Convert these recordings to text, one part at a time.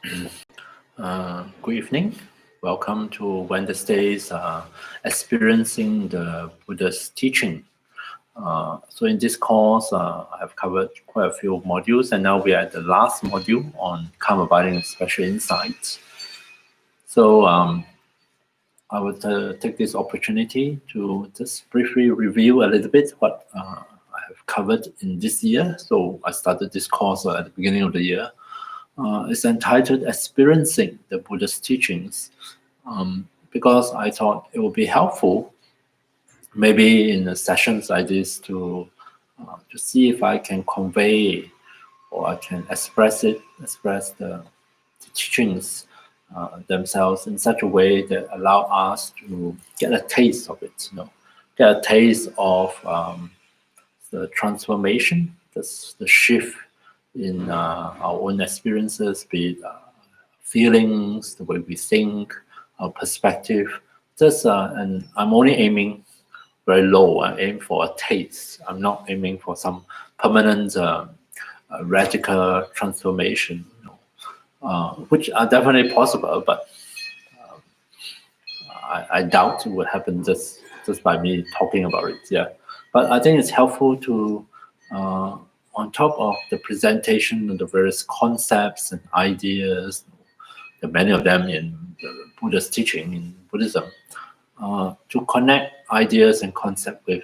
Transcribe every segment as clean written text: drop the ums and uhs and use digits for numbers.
Good evening. Welcome to Wednesday's Experiencing the Buddha's Teaching. So in this course, I have covered quite a few modules, and now we are at the last module on calm abiding and special insights. So I would take this opportunity to just briefly review a little bit what I have covered in this year. So I started this course at the beginning of the year. It's entitled Experiencing the Buddha's Teachings, because I thought it would be helpful maybe in the sessions like this to see if I can convey or I can express the teachings themselves in such a way that allow us to get a taste of it, get a taste of the transformation, the shift in our own experiences, be it feelings, the way we think, our perspective. And I'm only aiming very low. I aim for a taste. I'm not aiming for some permanent radical transformation, which are definitely possible, but I doubt it would happen just by me talking about it. Yeah, but I think it's helpful to on top of the presentation of the various concepts and ideas, many of them in the Buddha's teaching in Buddhism, to connect ideas and concepts with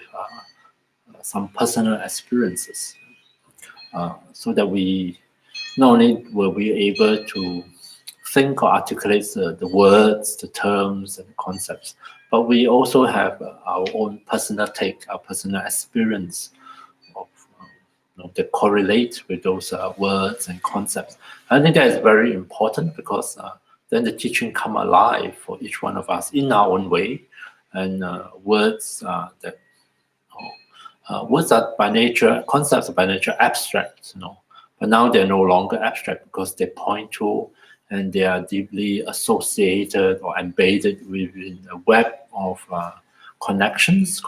some personal experiences, so that we not only will be able to think or articulate the words, the terms, and concepts, but we also have our own personal take, our personal experience of that correlate with those words and concepts. I think that is very important because then the teaching come alive for each one of us in our own way, and words words are by nature, concepts are by nature abstract, but now they're no longer abstract because they point to and they are deeply associated or embedded within a web of connections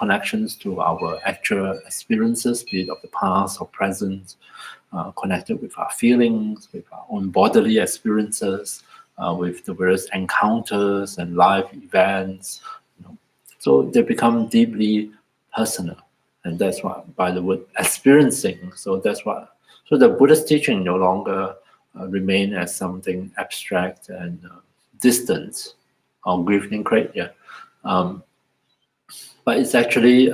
to our actual experiences, be it of the past or present, connected with our feelings, with our own bodily experiences, with the various encounters and life events. So they become deeply personal, and that's why by the word experiencing. So that's why. So the Buddha's teaching no longer remain as something abstract and distant or grieving crate. Yeah. But it's actually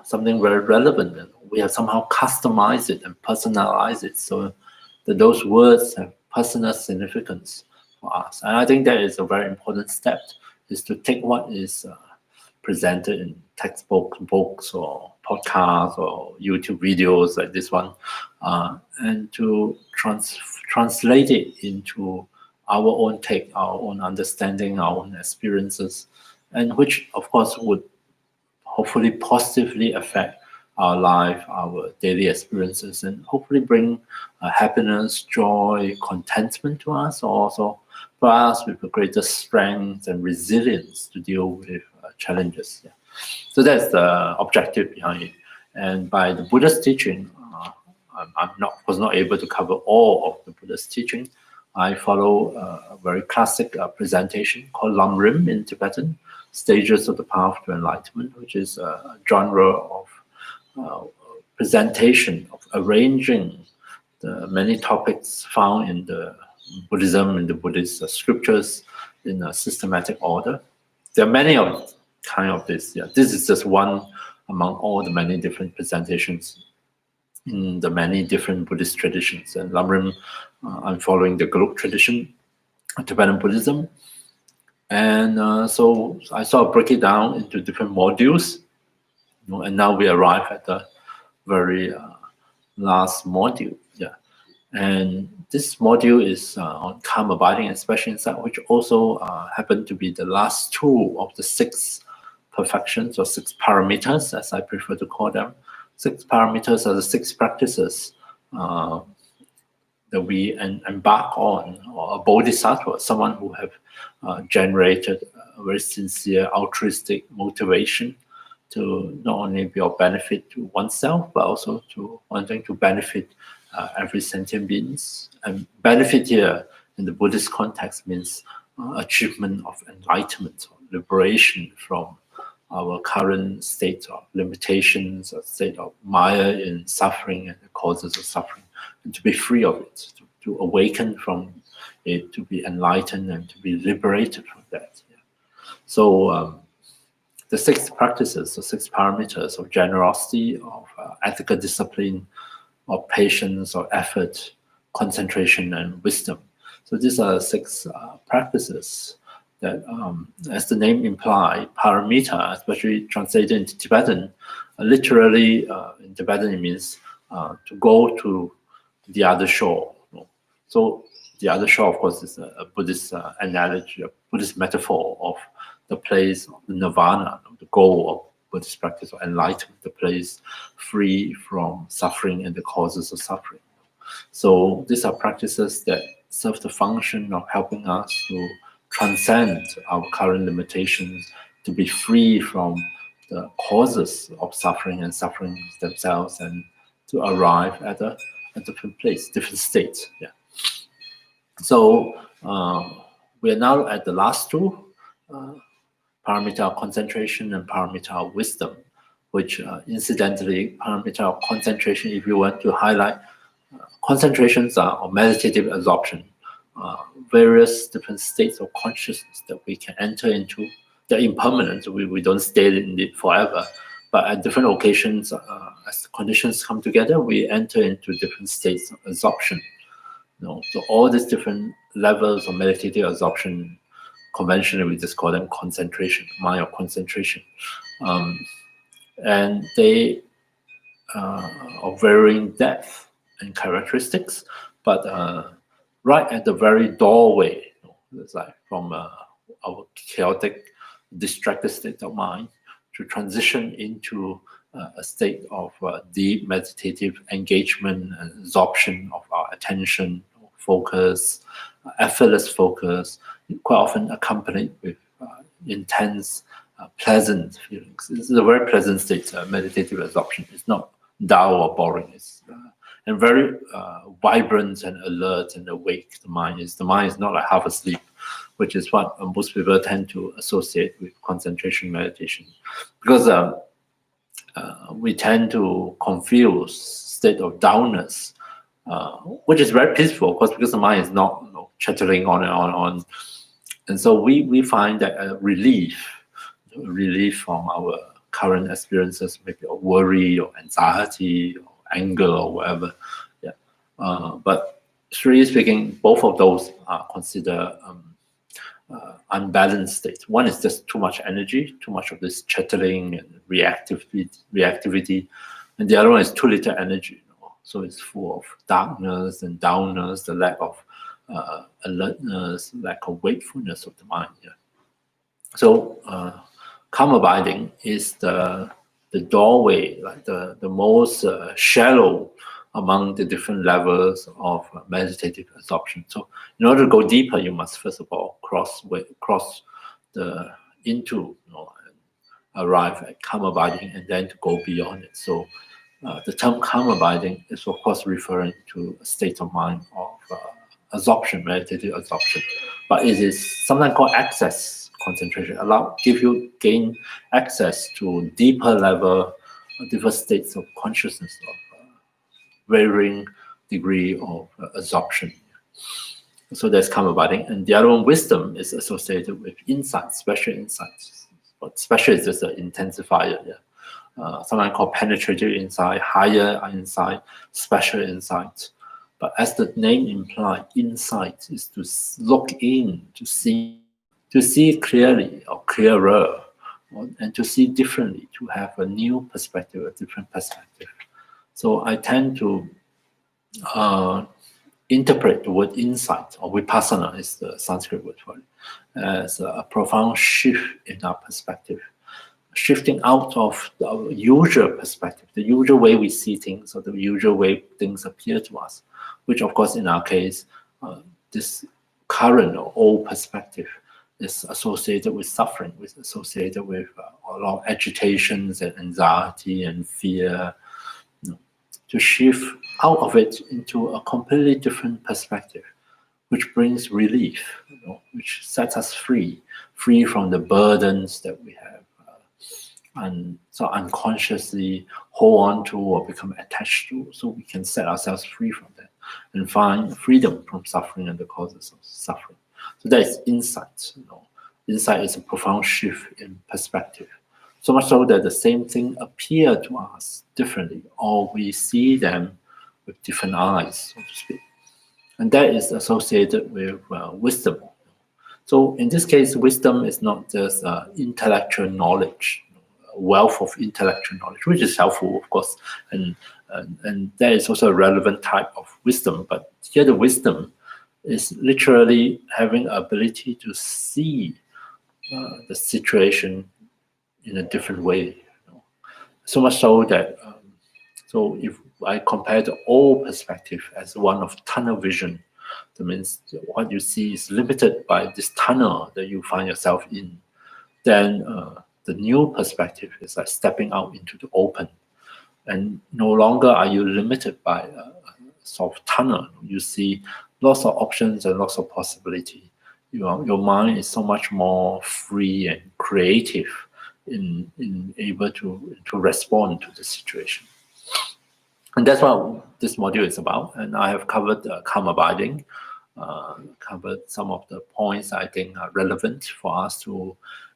something very relevant. And we have somehow customized it and personalized it so that those words have personal significance for us. And I think that is a very important step, is to take what is presented in textbooks, books, or podcasts, or YouTube videos like this one, and to translate it into our own take, our own understanding, our own experiences, and which, of course, would hopefully positively affect our life, our daily experiences, and hopefully bring happiness, joy, contentment to us, also for us with a greater strength and resilience to deal with challenges. Yeah. So that's the objective behind it. And by the Buddha's teaching, was not able to cover all of the Buddha's teaching. I follow a very classic presentation called Lam Rim in Tibetan, Stages of the Path to Enlightenment, which is a genre of presentation, of arranging the many topics found in the Buddhism, in the Buddhist scriptures, in a systematic order. There are many of kind of this. Yeah, this is just one among all the many different presentations in the many different Buddhist traditions. And Lam Rim, I'm following the Gelug tradition of Tibetan Buddhism. And so I sort of break it down into different modules, and now we arrive at the very last module. Yeah, and this module is on calm abiding and special insight, which also happen to be the last two of the 6 perfections, or 6 parameters, as I prefer to call them. 6 parameters are the 6 practices that we embark on, or a bodhisattva, someone who have generated a very sincere altruistic motivation to not only be of benefit to oneself, but also to wanting to benefit every sentient beings. And benefit here in the Buddhist context means achievement of enlightenment, or liberation from our current state of limitations, a state of maya in suffering and the causes of suffering, and to be free of it, to awaken from it, to be enlightened and to be liberated from that. Yeah. So the 6 practices, the 6 parameters of generosity, of ethical discipline, of patience, or effort, concentration, and wisdom. So these are 6 practices that, as the name implies, paramita, especially translated into Tibetan, literally in Tibetan it means to go to the other shore. So the other shore, of course, is a Buddhist analogy, a Buddhist metaphor of the place of the nirvana, the goal of Buddhist practice of enlightenment, the place free from suffering and the causes of suffering. So these are practices that serve the function of helping us to transcend our current limitations, to be free from the causes of suffering and suffering themselves, and to arrive at a different place, different state. Yeah. So we are now at the last 2, paramita of concentration and paramita of wisdom, which incidentally, paramita of concentration, if you want to highlight, concentrations are or meditative absorption, various different states of consciousness that we can enter into. They're impermanent, we don't stay in it forever, but at different occasions, as the conditions come together, we enter into different states of absorption. So all these different levels of meditative absorption, conventionally we just call them concentration, mind of concentration. And they of varying depth and characteristics, but right at the very doorway, it's like from our chaotic, distracted state of mind to transition into a state of deep meditative engagement and absorption of our attention, focus, effortless focus, quite often accompanied with intense, pleasant feelings. This is a very pleasant state, meditative absorption. It's not dull or boring. It's and very vibrant and alert and awake. The mind is not like half asleep, which is what most people tend to associate with concentration meditation, because we tend to confuse state of downness, which is very peaceful, of course, because the mind is not chattering on and on. And so we find that relief from our current experiences, maybe of worry or anxiety or anger or whatever. Yeah. But strictly speaking, both of those are considered unbalanced states. One is just too much energy, too much of this chattering and reactivity, and the other one is too little energy. So it's full of darkness and downness, the lack of alertness, lack of wakefulness of the mind. Yeah. So calm abiding is the doorway, like the most shallow among the different levels of meditative absorption. So in order to go deeper, you must first of all cross into, and arrive at calm abiding, and then to go beyond it. So the term calm abiding is of course referring to a state of mind of absorption, meditative absorption, but it is sometimes called access concentration. Gain access to deeper level, different states of consciousness of varying degree of absorption. So there's calm abiding, and the other one, wisdom, is associated with insight, special insights. But special is just an intensifier. Yeah. Sometimes called penetrative insight, higher insight, special insight. But as the name implies, insight is to look in, to see clearly or clearer, and to see differently, to have a new perspective, a different perspective. So I tend to interpret the word insight, or vipassana is the Sanskrit word for it, as a profound shift in our perspective, shifting out of the usual perspective, the usual way we see things, or the usual way things appear to us, which of course in our case, this current or old perspective is associated with suffering, associated with a lot of agitations and anxiety and fear. To shift out of it into a completely different perspective, which brings relief, which sets us free from the burdens that we have, and so unconsciously hold on to or become attached to, so we can set ourselves free from that and find freedom from suffering and the causes of suffering. So that is insight. Insight is a profound shift in perspective. So much so that the same thing appear to us differently, or we see them with different eyes, so to speak. And that is associated with wisdom. So in this case, wisdom is not just intellectual knowledge, wealth of intellectual knowledge, which is helpful, of course, and that is also a relevant type of wisdom. But here the wisdom is literally having ability to see the situation in a different way. So much so that, so if I compare the old perspective as one of tunnel vision, that means what you see is limited by this tunnel that you find yourself in, then the new perspective is like stepping out into the open, and no longer are you limited by a sort of tunnel. You see lots of options and lots of possibility. Your mind is so much more free and creative in able to respond to the situation. And that's what this module is about. And I have covered calm abiding, covered some of the points I think are relevant for us to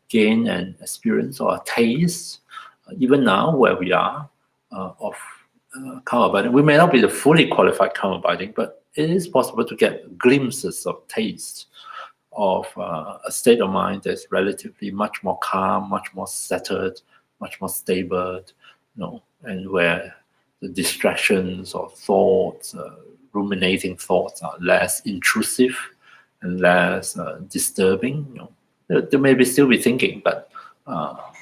gain an experience or a taste, even now where we are, of calm abiding. We may not be the fully qualified calm abiding, but it is possible to get glimpses of taste of a state of mind that's relatively much more calm, much more settled, much more stable, and where the distractions or thoughts, ruminating thoughts, are less intrusive and less disturbing. They may still be thinking, but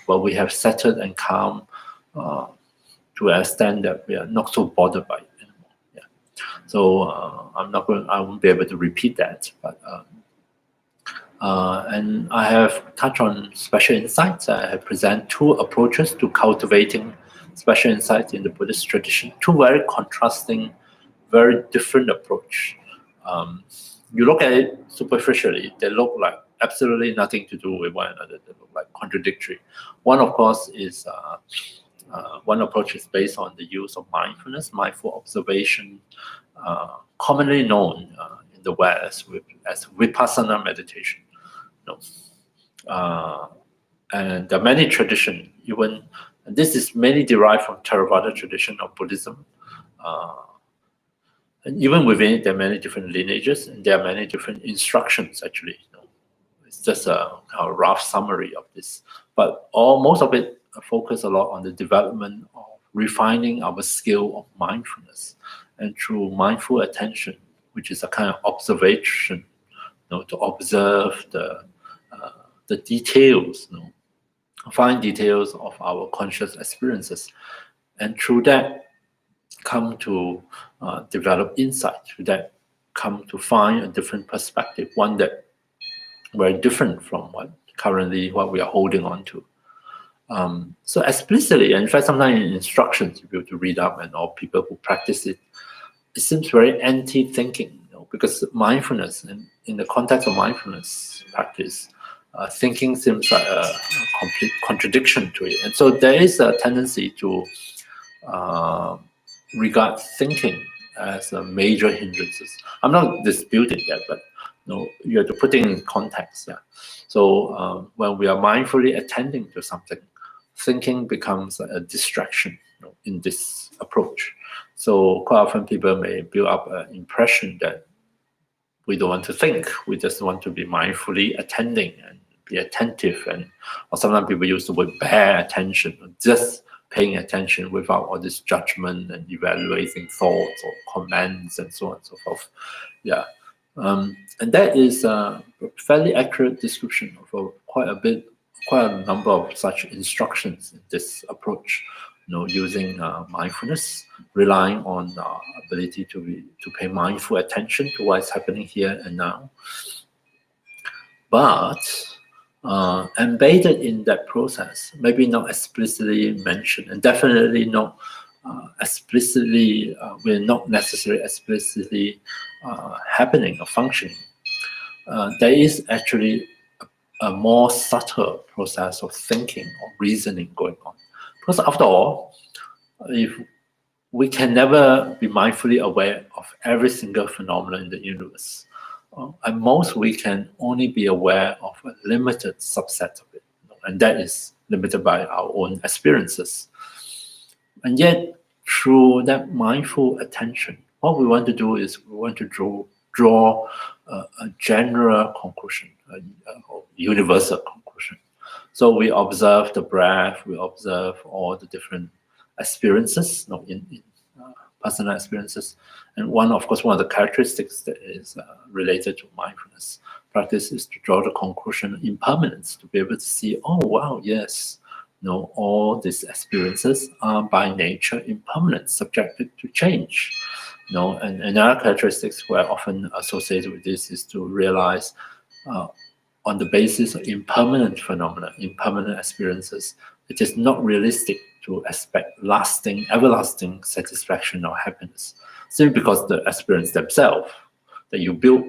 we have settled and calm to an extent that we are not so bothered by it anymore. Yeah. So I won't be able to repeat that, but. And I have touched on special insights. I have presented two approaches to cultivating special insights in the Buddhist tradition. Two very contrasting, very different approach. You look at it superficially, they look like absolutely nothing to do with one another. They look like contradictory. One, of course, is one approach is based on the use of mindfulness, mindful observation, commonly known in the West as vipassana meditation. And there are many traditions, even, and this is mainly derived from Theravada tradition of Buddhism. And even within it, there are many different lineages, and there are many different instructions, actually. It's just a rough summary of this. But most of it focus a lot on the development of refining our skill of mindfulness. And through mindful attention, which is a kind of observation, to observe the details, fine details of our conscious experiences, and through that come to develop insight. Through that come to find a different perspective, one that very different from what we are holding on to. So explicitly, and in fact, sometimes in instructions, if you have to read up, and all people who practice it, it seems very anti-thinking, because mindfulness, and in the context of mindfulness practice, thinking seems like a complete contradiction to it. And so there is a tendency to regard thinking as a major hindrances. I'm not disputing that, but you have to put it in context. Yeah. So when we are mindfully attending to something, thinking becomes a distraction in this approach. So quite often people may build up an impression that we don't want to think, we just want to be mindfully attending and be attentive, or sometimes people use the word bare attention, just paying attention without all this judgment and evaluating thoughts or comments and so on and so forth. Yeah. And that is a fairly accurate description of quite a number of such instructions in this approach. Using mindfulness, relying on ability to pay mindful attention to what is happening here and now. But embedded in that process, maybe not explicitly mentioned, and definitely not explicitly, we're not necessarily explicitly happening or functioning. There is actually a more subtle process of thinking or reasoning going on. Because after all, if we can never be mindfully aware of every single phenomenon in the universe, at most we can only be aware of a limited subset of it, and that is limited by our own experiences. And yet, through that mindful attention, what we want to do is we want to draw a general conclusion, a universal conclusion. So we observe the breath, we observe all the different experiences, in personal experiences. And of course, one of the characteristics that is related to mindfulness practice is to draw the conclusion of impermanence, to be able to see, oh wow, yes, all these experiences are by nature impermanent, subjected to change. And another characteristics we're often associated with this is to realize on the basis of impermanent phenomena, impermanent experiences, it is not realistic to expect everlasting satisfaction or happiness, simply because the experience themselves that you build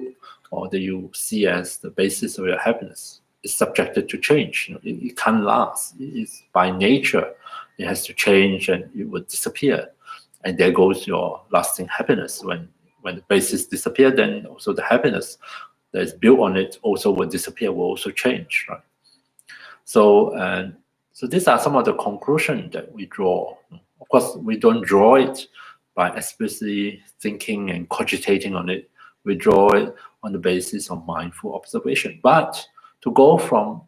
or that you see as the basis of your happiness is subjected to change. It can't last. It's by nature, it has to change and it will disappear. And there goes your lasting happiness. When the basis disappears, then also the happiness that is built on it also will disappear, will also change, right? So these are some of the conclusions that we draw. Of course, we don't draw it by explicitly thinking and cogitating on it. We draw it on the basis of mindful observation. But to go from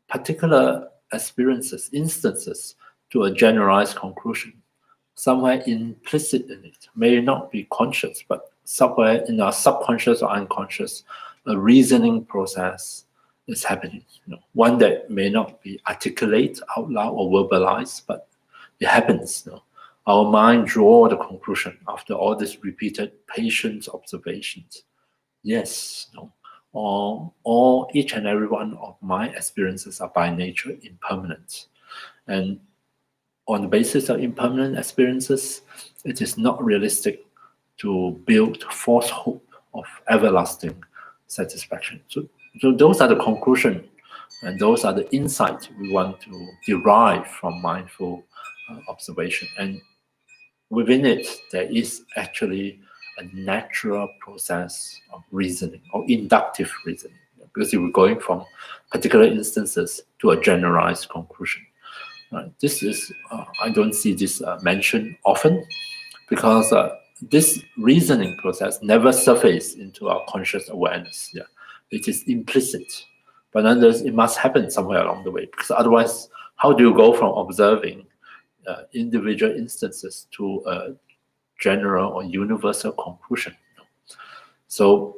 particular experiences, instances, to a generalized conclusion, somewhere implicit in it, may not be conscious, but somewhere in our subconscious or unconscious, a reasoning process is happening. One that may not be articulate out loud or verbalized, but it happens. Our mind draw the conclusion after all these repeated patient observations. Yes, each and every one of my experiences are by nature impermanent. And on the basis of impermanent experiences, it is not realistic to build false hope of everlasting satisfaction. So those are the conclusion, and those are the insights we want to derive from mindful observation. And within it, there is actually a natural process of reasoning or inductive reasoning, because we're going from particular instances to a generalized conclusion. This is, I don't see this mentioned often, because this reasoning process never surfaces into our conscious awareness. Yeah, it is implicit, but nonetheless, it must happen somewhere along the way, because otherwise, how do you go from observing individual instances to a general or universal conclusion? So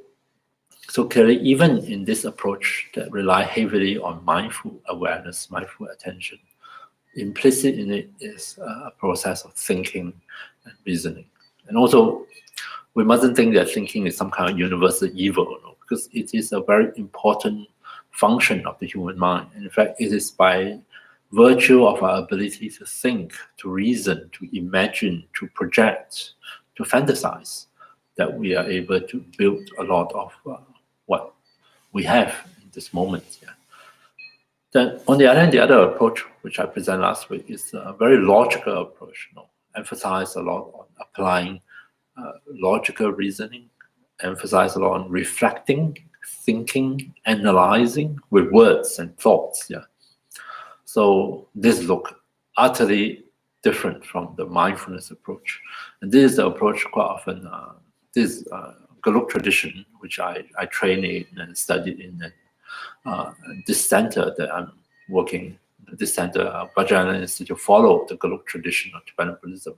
clearly, even in this approach that rely heavily on mindful awareness, mindful attention, implicit in it is a process of thinking and reasoning. And also, we mustn't think that thinking is some kind of universal evil, because it is a very important function of the human mind. And in fact, it is by virtue of our ability to think, to reason, to imagine, to project, to fantasize, that we are able to build a lot of what we have in this moment. Yeah. Then, on the other hand, the other approach, which I presented last week, is a very logical approach. Emphasize a lot on applying logical reasoning, emphasize a lot on reflecting, thinking, analyzing with words and thoughts. Yeah. So this look utterly different from the mindfulness approach, and this is the approach quite often. This Geluk tradition, which I trained in and studied in, and this center that I'm working, this center, Vajrayana Institute, follow the Geluk tradition of Tibetan Buddhism.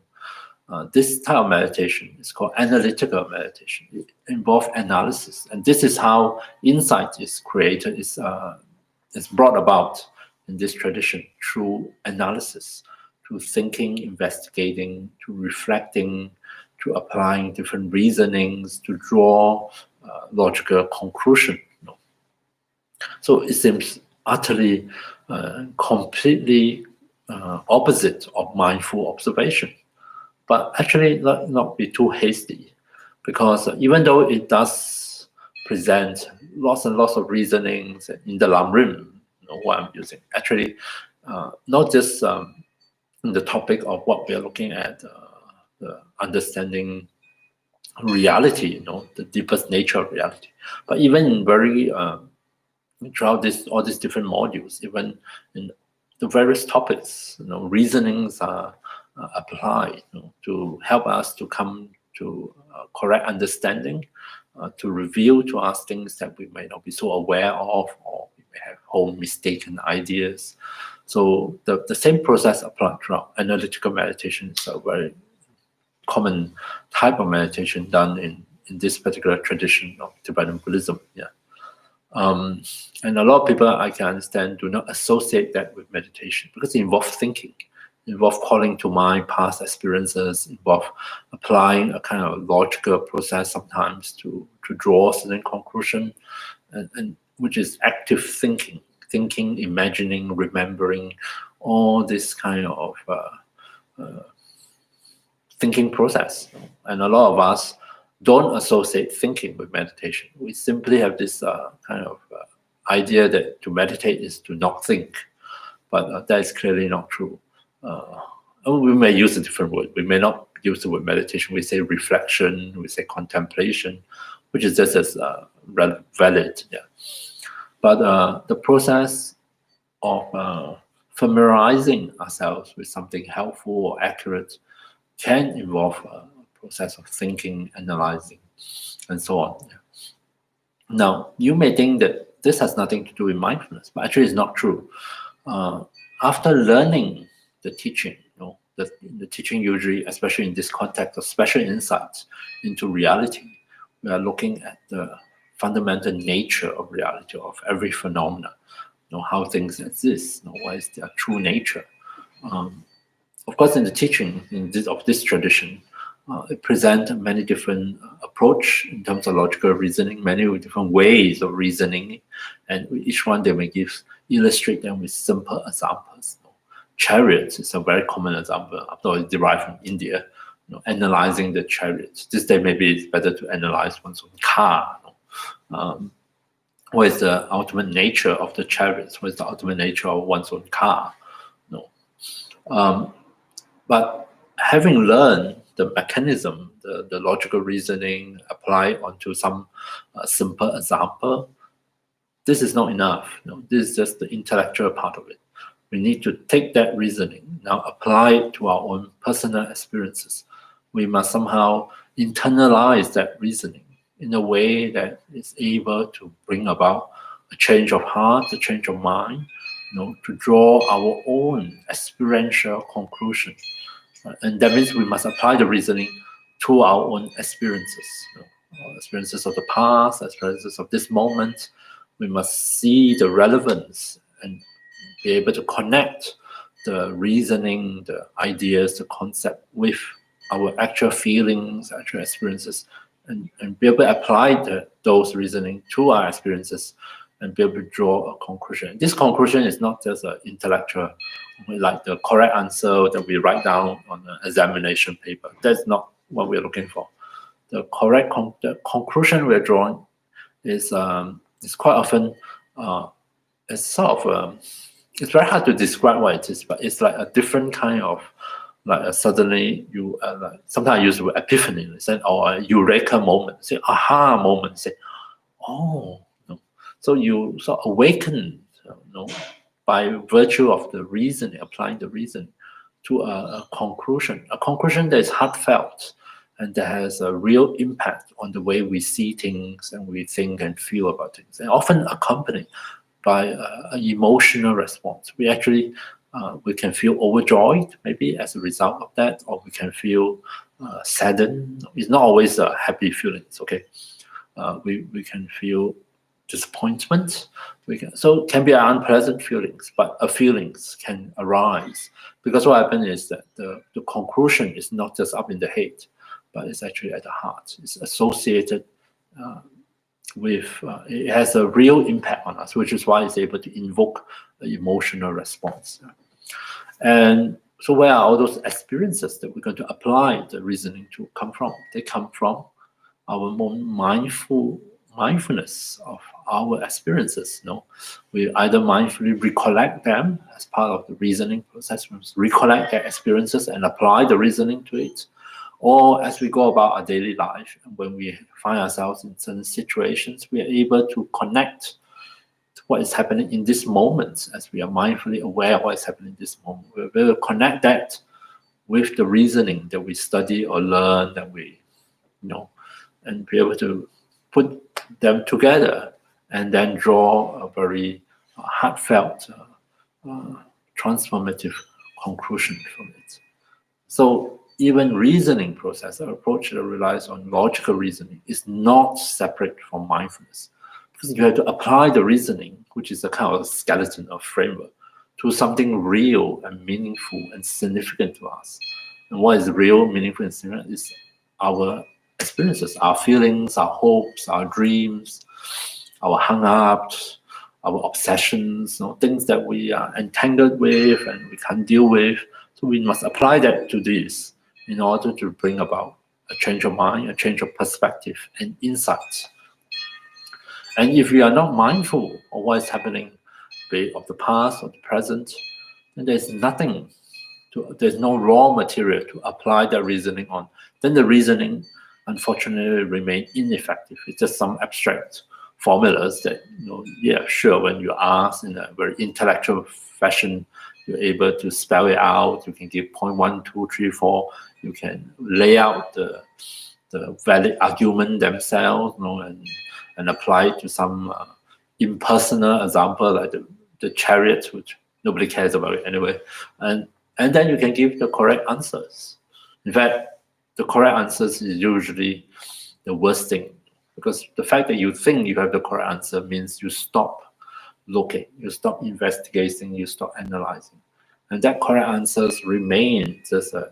This type of meditation is called analytical meditation. It involves analysis, and this is how insight is created, is brought about in this tradition through analysis, through thinking, investigating, to reflecting, to applying different reasonings, to draw logical conclusion. So it seems utterly, completely opposite of mindful observation. but actually not be too hasty, because even though it does present lots and lots of reasonings in the Lamrim, what I'm using, actually, not just in the topic of what we are looking at, the understanding reality, the deepest nature of reality, but even in very throughout all these different modules, even in the various topics, reasonings are applied to help us to come to correct understanding, to reveal to us things that we may not be so aware of, or we may have whole mistaken ideas. So the same process applied throughout. Analytical meditation is a very common type of meditation done in this particular tradition of Tibetan Buddhism. And a lot of people, I can understand, do not associate that with meditation because it involves thinking, it involves calling to mind past experiences, involves applying a kind of logical process sometimes to draw a certain conclusion, and which is active thinking, imagining, remembering, all this kind of thinking process. And a lot of us don't associate thinking with meditation. We simply have this kind of idea that to meditate is to not think, but that is clearly not true. We may use a different word. We may not use the word meditation. We say reflection, we say contemplation, which is just as valid. But the process of familiarizing ourselves with something helpful or accurate can involve a process of thinking, analyzing, and so on. Now, you may think that this has nothing to do with mindfulness, but actually it's not true. After learning the teaching, the teaching usually, especially in this context of special insights into reality, we are looking at the fundamental nature of reality, of every phenomena, how things exist, what is their true nature. Of course, in the teaching of this tradition, it presents many different approach in terms of logical reasoning, many different ways of reasoning, and each one they may illustrate them with simple examples. Chariots is a very common example, after all it's derived from India. Analyzing the chariots. This day maybe it's better to analyze one's own car. What is the ultimate nature of the chariots? What is the ultimate nature of one's own car? But having learned the mechanism, the logical reasoning applied onto some simple example, this is not enough. This is just the intellectual part of it. We need to take that reasoning, now apply it to our own personal experiences. We must somehow internalize that reasoning in a way that is able to bring about a change of heart, a change of mind, to draw our own experiential conclusion. And that means we must apply the reasoning to our own experiences, experiences of the past, experiences of this moment. We must see the relevance and be able to connect the reasoning, the ideas, the concept with our actual feelings, actual experiences, and be able to apply those reasoning to our experiences and be able to draw a conclusion. This conclusion is not just an intellectual, like the correct answer that we write down on an examination paper. That's not what we're looking for. The correct the conclusion we're drawing is quite often it's sort of it's very hard to describe what it is, but it's like a different kind of suddenly you like, sometimes I use the word epiphany, or a eureka moment, say aha moment, say oh. So you sort of awaken, by virtue of the reasoning, applying the reason to a conclusion that is heartfelt and that has a real impact on the way we see things and we think and feel about things, and often accompanied by an emotional response. We actually we can feel overjoyed maybe as a result of that, or we can feel saddened. It's not always a happy feeling. It's okay. We can feel disappointment. So it can be unpleasant feelings, but feelings can arise because what happens is that the conclusion is not just up in the head, but it's actually at the heart. It's associated with, it has a real impact on us, which is why it's able to invoke an emotional response. And So where are all those experiences that we're going to apply the reasoning to come from? They come from our more mindfulness of our experiences. We either mindfully recollect them as part of the reasoning process, we recollect their experiences and apply the reasoning to it, or as we go about our daily life, and when we find ourselves in certain situations, we are able to connect to what is happening in this moment, as we are mindfully aware of what is happening in this moment. We're able to connect that with the reasoning that we study or learn, that we and be able to put them together and then draw a very heartfelt, transformative conclusion from it. So even reasoning process, an approach that relies on logical reasoning, is not separate from mindfulness, because you have to apply the reasoning, which is a kind of skeleton or framework, to something real and meaningful and significant to us. And what is real, meaningful, and significant is our experiences, our feelings, our hopes, our dreams, our hang-ups, our obsessions, things that we are entangled with and we can't deal with. So we must apply that to this in order to bring about a change of mind, a change of perspective and insight. And if we are not mindful of what is happening, be it of the past or the present, then there's no raw material to apply that reasoning on. Then the reasoning, unfortunately, remain ineffective. It's just some abstract formulas that, sure, when you ask in a very intellectual fashion, you're able to spell it out. You can give point 1, 2, 3, 4. You can lay out the valid argument themselves, and apply it to some impersonal example like the chariot, which nobody cares about it anyway. And then you can give the correct answers. In fact, the correct answers is usually the worst thing, because the fact that you think you have the correct answer means you stop looking, you stop investigating, you stop analyzing. And that correct answers remain just an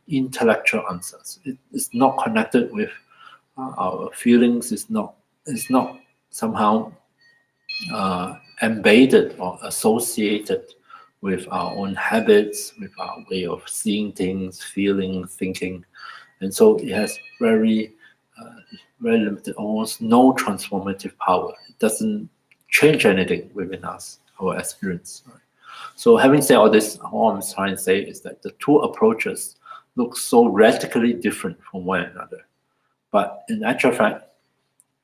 intellectual answers. It's not connected with our feelings. It's not somehow embedded or associated with our own habits, with our way of seeing things, feeling, thinking. And so it has very limited, almost no transformative power. It doesn't change anything within us, our experience. Right? So having said all this, all I'm trying to say is that the two approaches look so radically different from one another. But in actual fact,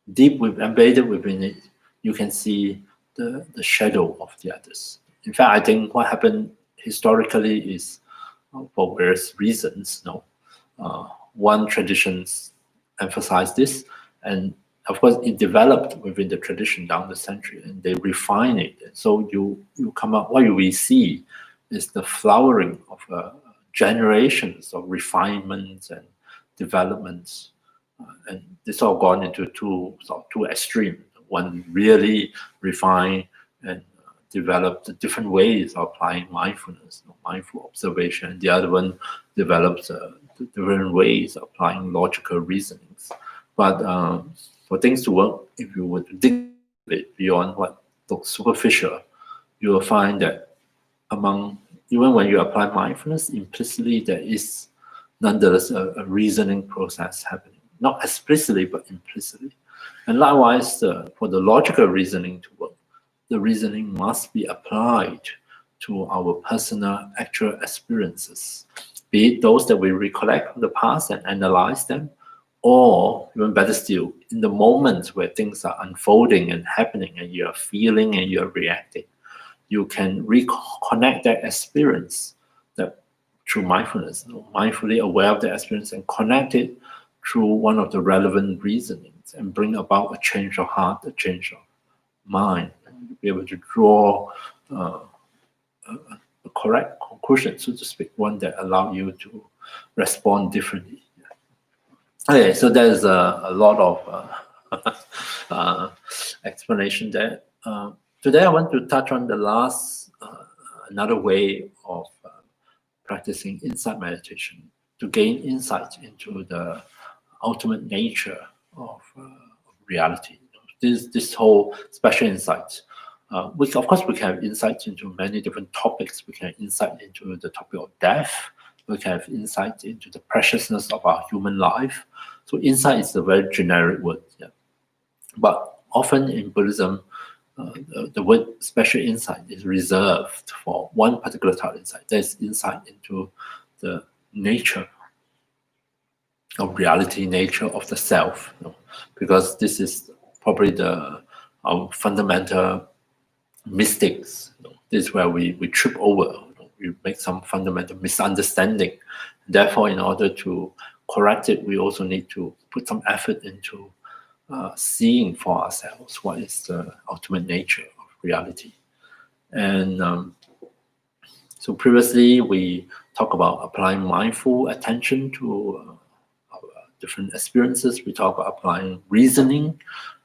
embedded within it, you can see the shadow of the others. In fact, I think what happened historically is, for various reasons, one traditions emphasize this, and of course it developed within the tradition down the century, and they refine it. And so you come up, what we see is the flowering of generations of refinements and developments, and this all gone into two extremes. One really refined and developed different ways of applying mindfulness, mindful observation. The other one develops different ways of applying logical reasonings. But for things to work, if you were to dig a bit beyond what looks superficial, you will find that even when you apply mindfulness, implicitly there is nonetheless a reasoning process happening. Not explicitly, but implicitly. And likewise, for the logical reasoning to work, the reasoning must be applied to our personal actual experiences, be it those that we recollect from the past and analyze them, or even better still, in the moments where things are unfolding and happening and you're feeling and you're reacting, you can reconnect that experience through mindfulness, mindfully aware of the experience, and connect it through one of the relevant reasonings and bring about a change of heart, a change of mind, and be able to draw a correct conclusion, so to speak, one that allows you to respond differently. Okay, so there's a lot of explanation there. Today I want to touch on the last, another way of practicing insight meditation, to gain insight into the ultimate nature of reality. This whole special insight which of course we can have insight into many different topics. We can have insight into the topic of death. We can have insight into the preciousness of our human life. So insight is a very generic word. Yeah. But often in Buddhism, the word special insight is reserved for one particular type of insight. There's insight into the nature of reality, nature of the self, because this is probably our fundamental mistakes. This is where we trip over. We make some fundamental misunderstanding. Therefore, in order to correct it, we also need to put some effort into seeing for ourselves what is the ultimate nature of reality. And so previously we talked about applying mindful attention to our different experiences. We talked about applying reasoning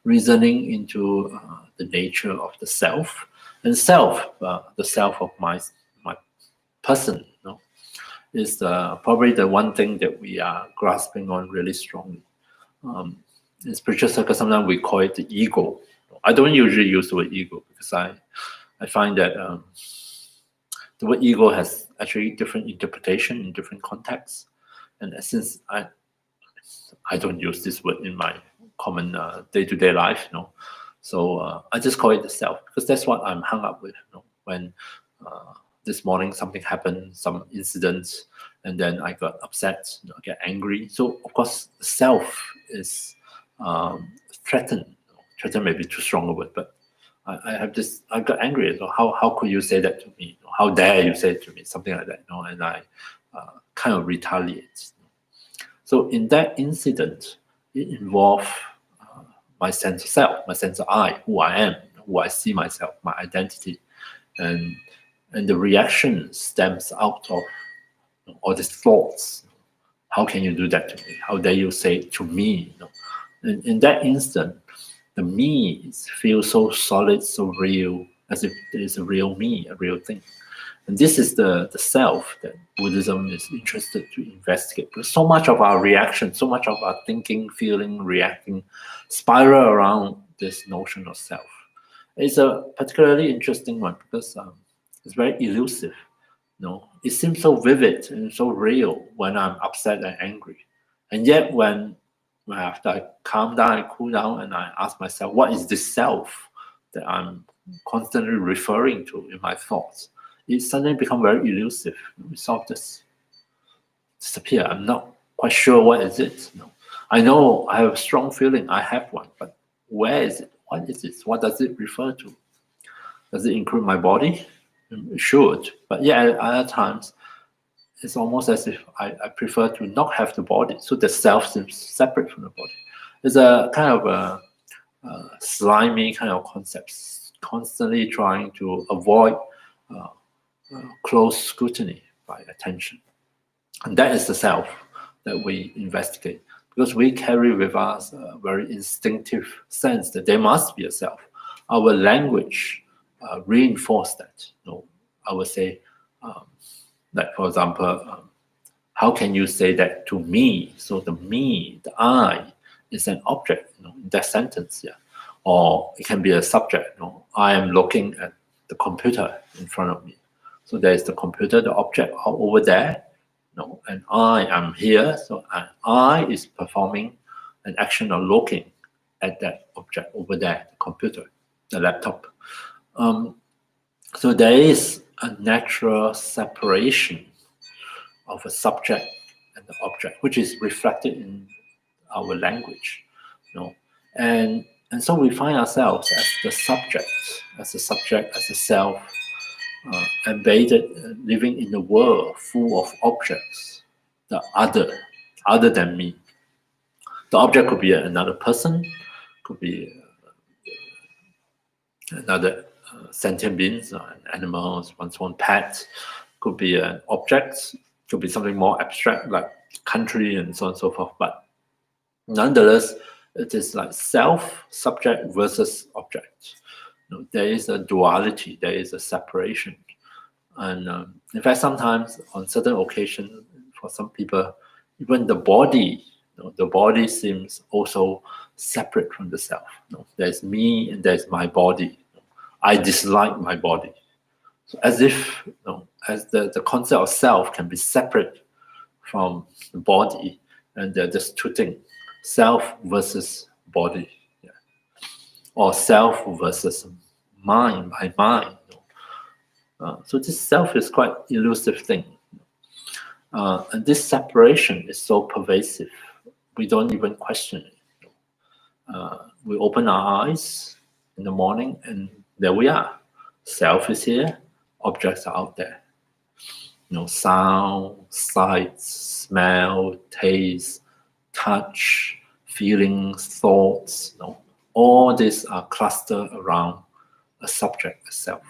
into the nature of the self. And self, the self of my person, is probably the one thing that we are grasping on really strongly. In spiritual circles, sometimes we call it the ego. I don't usually use the word ego because I find that the word ego has actually different interpretation in different contexts. And since I don't use this word in my common day-to-day life, so I just call it the self, because that's what I'm hung up with. When this morning something happened, some incidents, and then I got upset, I get angry. So of course the self is threatened. Threatened may be too strong a word, but I got angry. So how could you say that to me? How dare you say it to me? Something like that. And I kind of retaliate. So in that incident, it involved my sense of self, my sense of I, who I am, who I see myself, my identity, and the reaction stems out of all these thoughts. How can you do that to me? How dare you say it to me? And in that instant, the me feels so solid, so real, as if there is a real me, a real thing. And this is the self that Buddhism is interested to investigate. Because so much of our reaction, so much of our thinking, feeling, reacting, spiral around this notion of self. It's a particularly interesting one because it's very elusive. It seems so vivid and so real when I'm upset and angry. And yet when after I calm down, I cool down, and I ask myself, what is this self that I'm constantly referring to in my thoughts? It suddenly becomes very elusive. We sort of just disappear. I'm not quite sure what is it. I know I have a strong feeling I have one, but where is it? What is it? What does it refer to? Does it include my body? It should. But yeah, at other times, it's almost as if I prefer to not have the body. So the self seems separate from the body. It's a kind of a slimy kind of concept, constantly trying to avoid close scrutiny by attention. And that is the self that we investigate, because we carry with us a very instinctive sense that there must be a self. Our language reinforces that. I would say, like for example, how can you say that to me? So the me, the I, is an object in that sentence, yeah. Or it can be a subject. I am looking at the computer in front of me. So there is the computer, the object over there, and I am here. So I is performing an action of looking at that object over there, the computer, the laptop. So there is a natural separation of a subject and the object, which is reflected in our language, and so we find ourselves as the subject, as a self, embedded, living in a world full of objects, the other than me. The object could be another person, could be another sentient beings, animals, one's own pet, could be an object, could be something more abstract like country and so on and so forth. But nonetheless, it is like self, subject versus object. There is a duality, there is a separation. And in fact, sometimes on certain occasions, for some people, even the body seems also separate from the self. There's me and there's my body. I dislike my body. So as if as the concept of self can be separate from the body, and they're just two things: self versus body, or self versus mind by mind. So this self is quite elusive thing, and this separation is so pervasive. We don't even question it. We open our eyes in the morning, and there we are. Self is here, objects are out there. Sound, sight, smell, taste, touch, feelings, thoughts. All these are clustered around a subject, a self.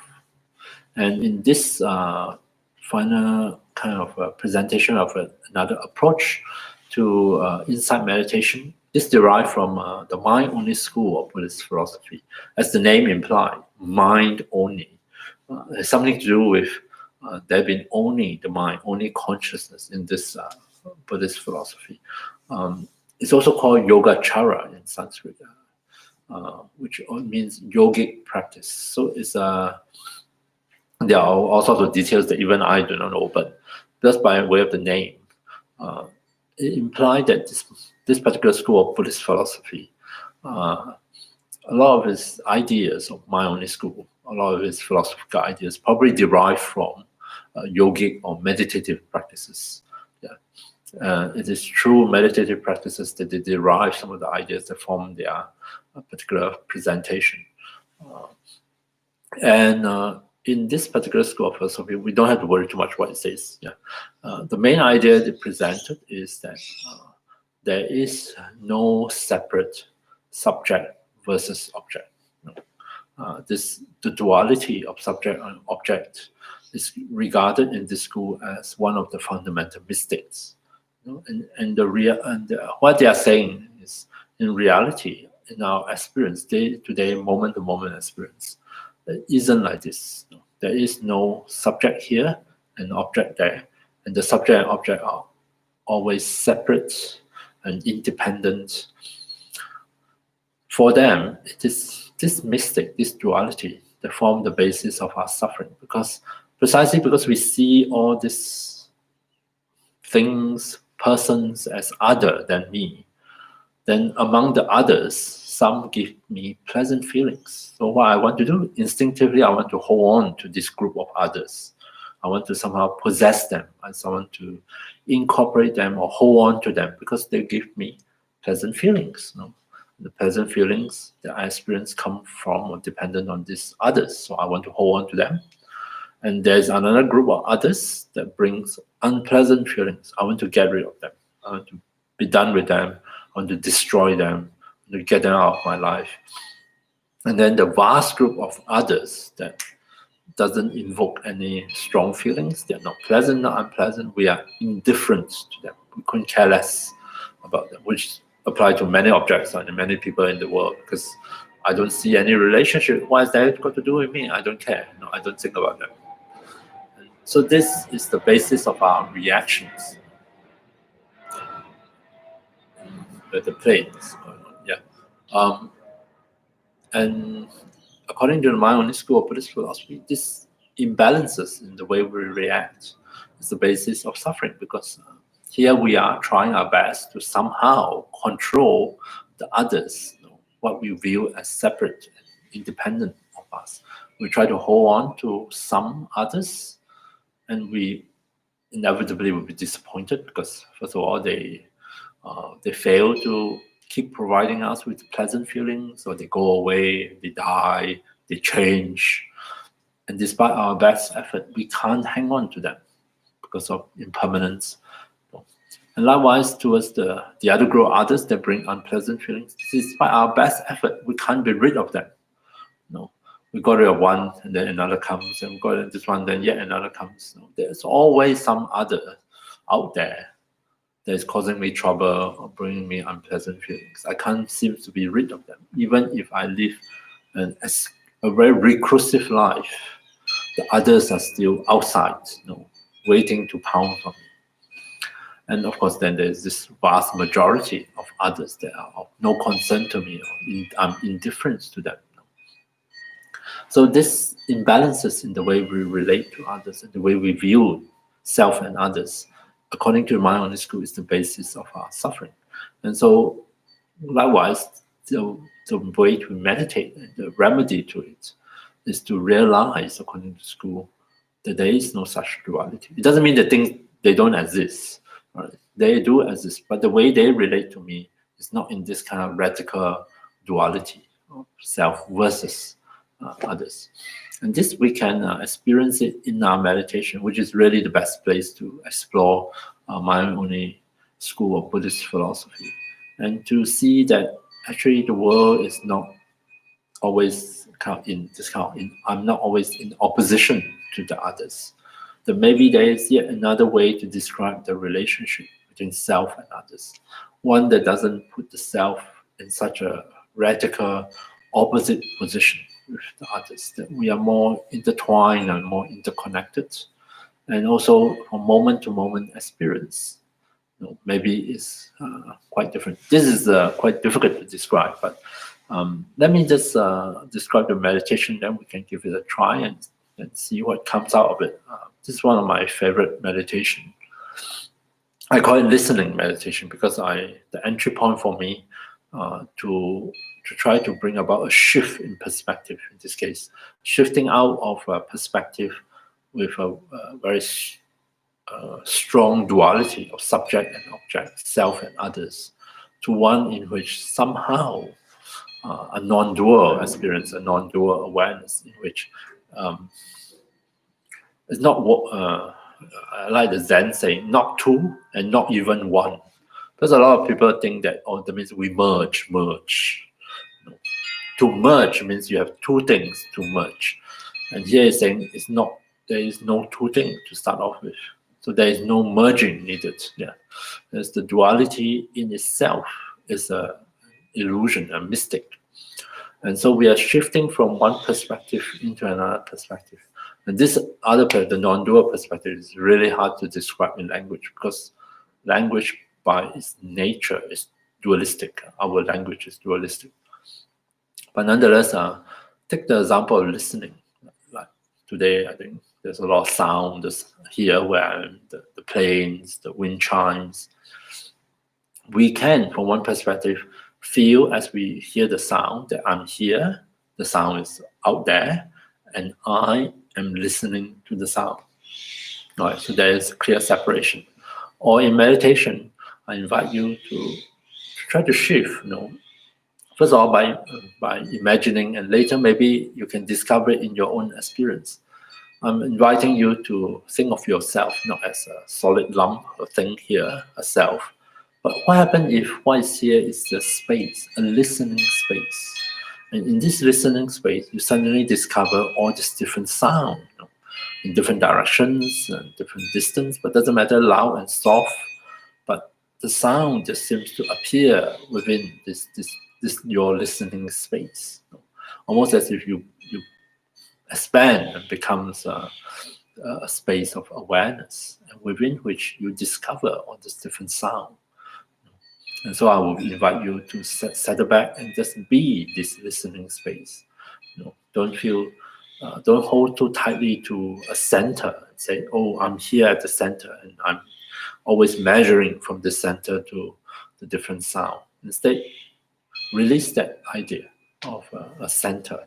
And in this final kind of presentation of another approach to insight meditation, this derived from the mind-only school of Buddhist philosophy. As the name implies, mind only. It's something to do with there being only the mind, only consciousness in this Buddhist philosophy. It's also called Yogacara in Sanskrit, which means yogic practice. So it's there are all sorts of details that even I do not know, but just by way of the name, it implied that this particular school of Buddhist philosophy, a lot of its ideas of mind-only school, a lot of its philosophical ideas probably derive from yogic or meditative practices. It is through meditative practices that they derive some of the ideas that form their particular presentation. In this particular school of philosophy, we don't have to worry too much what it says. The main idea they presented is that there is no separate subject versus object. The duality of subject and object is regarded in this school as one of the fundamental mistakes. What they are saying is, in reality, in our experience, day-to-day, moment-to-moment experience, it isn't like this. There is no subject here and object there, and the subject and object are always separate and independent. For them, it is this mystic, this duality, that form the basis of our suffering, precisely because we see all these things, persons as other than me. Then among the others, some give me pleasant feelings. So what I want to do, instinctively, I want to hold on to this group of others. I want to somehow possess them. I want to incorporate them or hold on to them because they give me pleasant feelings. The pleasant feelings that I experience come from or dependent on these others. So I want to hold on to them. And there's another group of others that brings unpleasant feelings. I want to get rid of them. I want to be done with them. I want to destroy them. To get them out of my life. And then the vast group of others that doesn't invoke any strong feelings. They're not pleasant, not unpleasant. We are indifferent to them. We couldn't care less about them, which apply to many objects and many people in the world, because I don't see any relationship. What is that got to do with me? I don't care. I don't think about them. And so this is the basis of our reactions. The planes. And according to the mind-only school of Buddhist philosophy, this imbalances in the way we react is the basis of suffering, because here we are trying our best to somehow control the others, what we view as separate and independent of us. We try to hold on to some others, and we inevitably will be disappointed because, first of all, they fail to keep providing us with pleasant feelings, or they go away, they die, they change. And despite our best effort, we can't hang on to them because of impermanence. And likewise, towards the other group of others that bring unpleasant feelings, despite our best effort, we can't be rid of them. We got rid of one, and then another comes, and we got rid of this one, then yet another comes. There's always some other out there that is causing me trouble or bringing me unpleasant feelings. I can't seem to be rid of them. Even if I live a very reclusive life, the others are still outside, waiting to pounce on me. And of course, then there's this vast majority of others that are of no concern to me, or I'm indifferent to them. So this imbalances in the way we relate to others and the way we view self and others, according to my own school, is the basis of our suffering. And so likewise, the way to meditate and the remedy to it is to realize, according to school, that there is no such duality. It doesn't mean that things, they don't exist. Right? They do exist, but the way they relate to me is not in this kind of radical duality of self versus others. And this we can experience it in our meditation, which is really the best place to explore my only school of Buddhist philosophy, and to see that actually the world is not always I'm not always in opposition to the others. That maybe there is yet another way to describe the relationship between self and others, one that doesn't put the self in such a radical opposite position with the others, that we are more intertwined and more interconnected, and also from moment to moment experience. Maybe it's quite different. This is quite difficult to describe, but let me just describe the meditation, then we can give it a try and see what comes out of it. This is one of my favorite meditation. I call it listening meditation because the entry point for me to try to bring about a shift in perspective, in this case, shifting out of a perspective with a very strong duality of subject and object, self and others, to one in which somehow a non-dual experience, a non-dual awareness, in which it's not what I like the Zen saying, not two and not even one. Because a lot of people think that, oh, that means we merge. To merge means you have two things to merge. And here is saying it's not, there is no two things to start off with. So there is no merging needed. Yeah, there's the duality in itself is a illusion, a mystic. And so we are shifting from one perspective into another perspective. And this other, the non-dual perspective, is really hard to describe in language, because language by its nature is dualistic. Our language is dualistic. But nonetheless, take the example of listening. Like today, I think there's a lot of sound here where the planes, the wind chimes. We can, from one perspective, feel as we hear the sound that I'm here, the sound is out there, and I am listening to the sound. All right, so there is a clear separation. Or in meditation, I invite you to try to shift. First of all, by imagining, and later maybe you can discover it in your own experience. I'm inviting you to think of yourself not as a solid lump, a thing here, a self. But what happens if what is here is the space, a listening space? And in this listening space, you suddenly discover all these different sounds, in different directions and different distance, but doesn't matter, loud and soft. But the sound just seems to appear within this your listening space, almost as if you expand and becomes a space of awareness, and within which you discover all this different sound. And so I will invite you to settle back and just be this listening space. Don't feel, don't hold too tightly to a center and say, "Oh, I'm here at the center, and I'm always measuring from the center to the different sound." Instead, release that idea of a center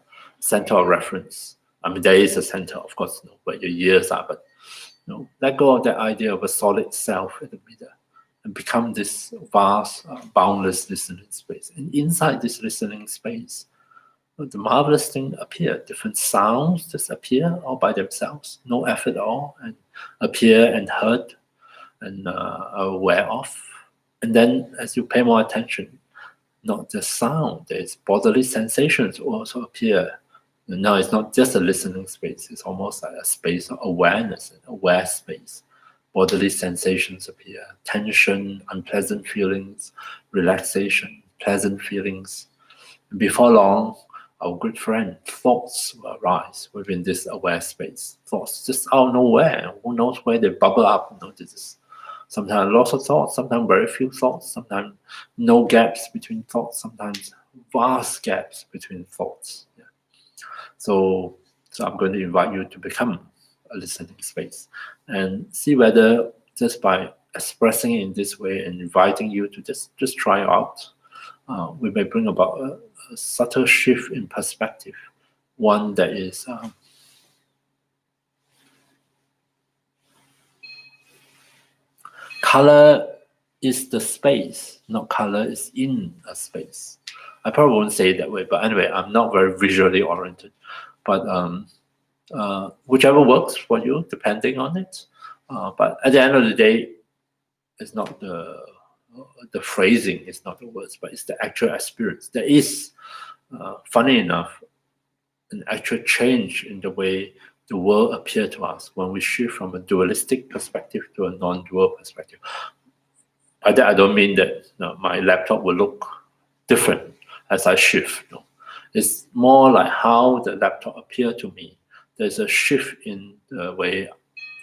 of reference. I mean, there is a center, of course, where your ears are, but let go of that idea of a solid self in the middle, and become this vast, boundless listening space. And inside this listening space, the marvelous thing appear. Different sounds just appear all by themselves, no effort at all, and appear and heard and are aware of. And then as you pay more attention, not just sound, there's bodily sensations also appear. And now it's not just a listening space, it's almost like a space of awareness, an aware space. Bodily sensations appear, tension, unpleasant feelings, relaxation, pleasant feelings. And before long, our good friend, thoughts will arise within this aware space. Thoughts just out of nowhere, who knows where they bubble up. This is sometimes lots of thoughts, sometimes very few thoughts, sometimes no gaps between thoughts, sometimes vast gaps between thoughts. Yeah. So I'm going to invite you to become a listening space and see whether just by expressing it in this way and inviting you to just try out, we may bring about a subtle shift in perspective, one that is color is the space, not color is in a space. I probably won't say it that way, but anyway, I'm not very visually oriented. But whichever works for you, depending on it. But at the end of the day, it's not the phrasing, it's not the words, but it's the actual experience. There is, funny enough, an actual change in the way the world appears to us when we shift from a dualistic perspective to a non-dual perspective. By that, I don't mean that my laptop will look different as I shift. No. It's more like how the laptop appeared to me. There's a shift in the way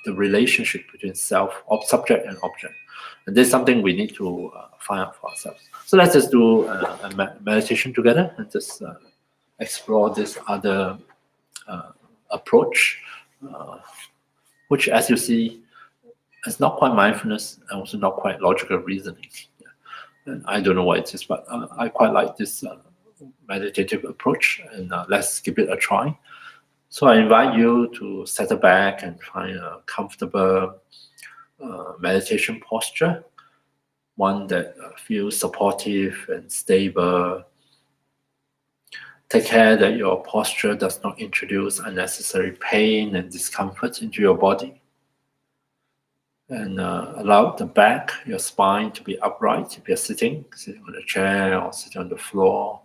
the relationship between subject and object. And this is something we need to find out for ourselves. So let's just do a meditation together and just explore this other approach, which, as you see, is not quite mindfulness and also not quite logical reasoning. And I don't know what it is, but I quite like this meditative approach, and let's give it a try. So I invite you to settle back and find a comfortable meditation posture, one that feels supportive and stable. Take care that your posture does not introduce unnecessary pain and discomfort into your body. And allow the back, your spine, to be upright if you're sitting on a chair or sitting on the floor.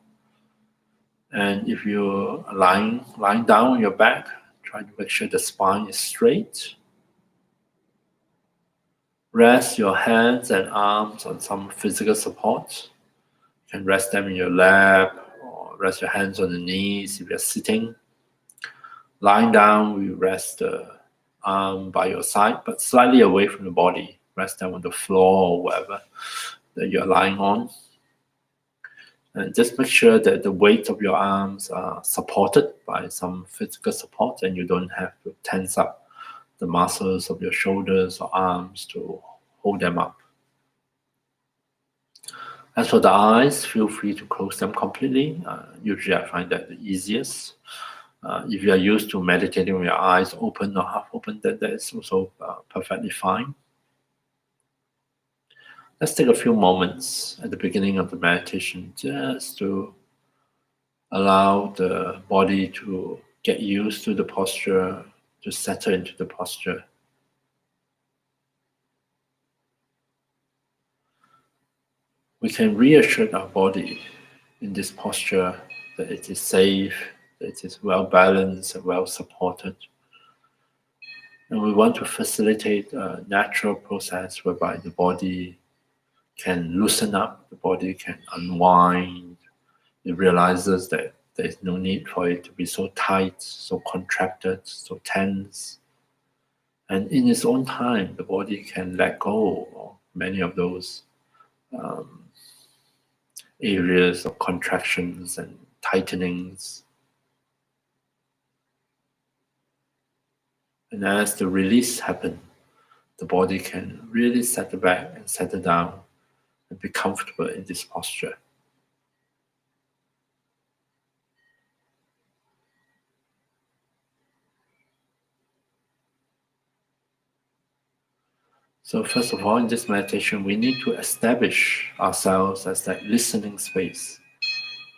And if you're lying down on your back, try to make sure the spine is straight. Rest your hands and arms on some physical support. You can rest them in your lap or rest your hands on the knees if you're sitting. Lying down, you rest the arm by your side, but slightly away from the body. Rest them on the floor or wherever that you're lying on. And just make sure that the weight of your arms are supported by some physical support, and you don't have to tense up the muscles of your shoulders or arms to hold them up. As for the eyes, feel free to close them completely. Usually I find that the easiest. If you are used to meditating with your eyes open or half open, then that is also perfectly fine. Let's take a few moments at the beginning of the meditation just to allow the body to get used to the posture, to settle into the posture. We can reassure our body in this posture that it is safe, that it is well balanced and well supported. And we want to facilitate a natural process whereby the body can loosen up, the body can unwind. It realizes that there is no need for it to be so tight, so contracted, so tense. And in its own time, the body can let go of many of those areas of contractions and tightenings. And as the release happens, the body can really settle back and settle down and be comfortable in this posture. So first of all, in this meditation, we need to establish ourselves as that listening space.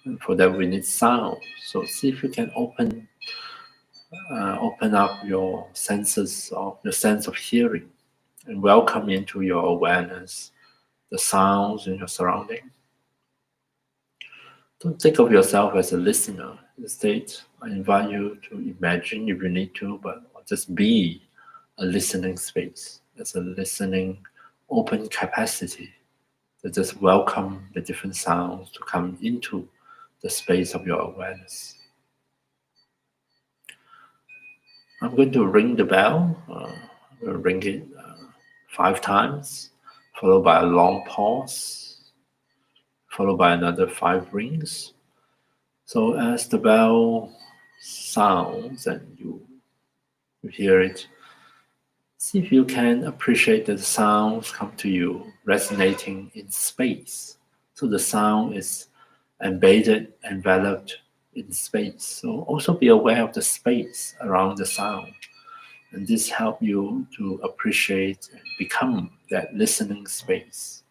And for that, we need sound. So see if you can open up your senses, or your sense of hearing, and welcome into your awareness the sounds in your surrounding. Don't think of yourself as a listener. Instead, I invite you to imagine, if you need to, but just be a listening space. There's a listening open capacity to just welcome the different sounds to come into the space of your awareness. I'm going to ring the bell. We'll ring it 5 times, followed by a long pause, followed by another 5 rings. So as the bell sounds and you hear it, see if you can appreciate that the sounds come to you resonating in space. So the sound is embedded, enveloped in space. So also be aware of the space around the sound. And this helps you to appreciate and become that listening space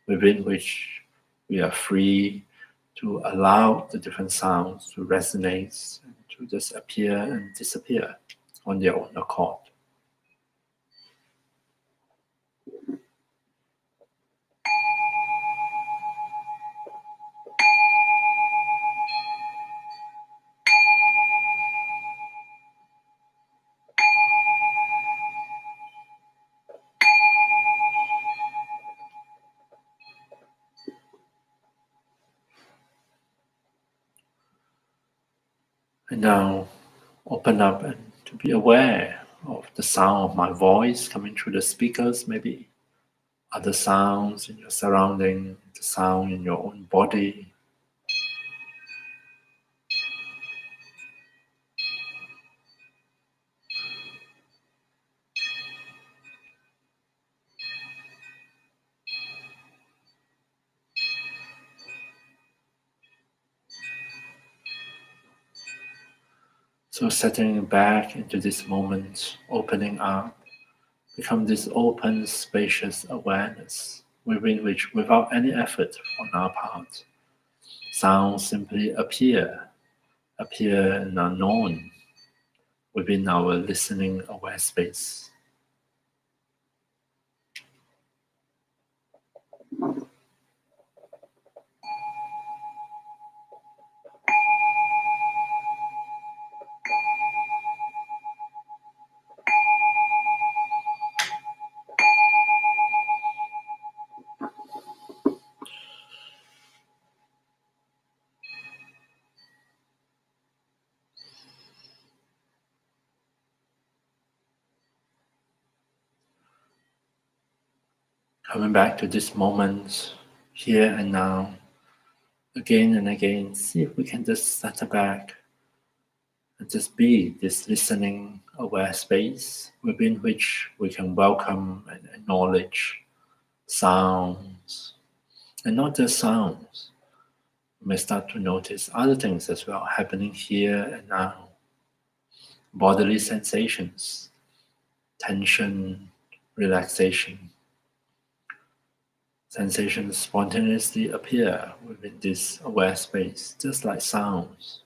within which we are free to allow the different sounds to resonate, and to just appear and disappear on their own accord. And now open up and to be aware of the sound of my voice coming through the speakers, maybe other sounds in your surrounding, the sound in your own body. So settling back into this moment, opening up, become this open, spacious awareness within which, without any effort on our part, sounds simply appear and are known within our listening aware space. Coming back to this moment, here and now, again and again, see if we can just settle back and just be this listening aware space within which we can welcome and acknowledge sounds, and not just sounds. We may start to notice other things as well happening here and now. Bodily sensations, tension, relaxation. Sensations spontaneously appear within this aware space, just like sounds.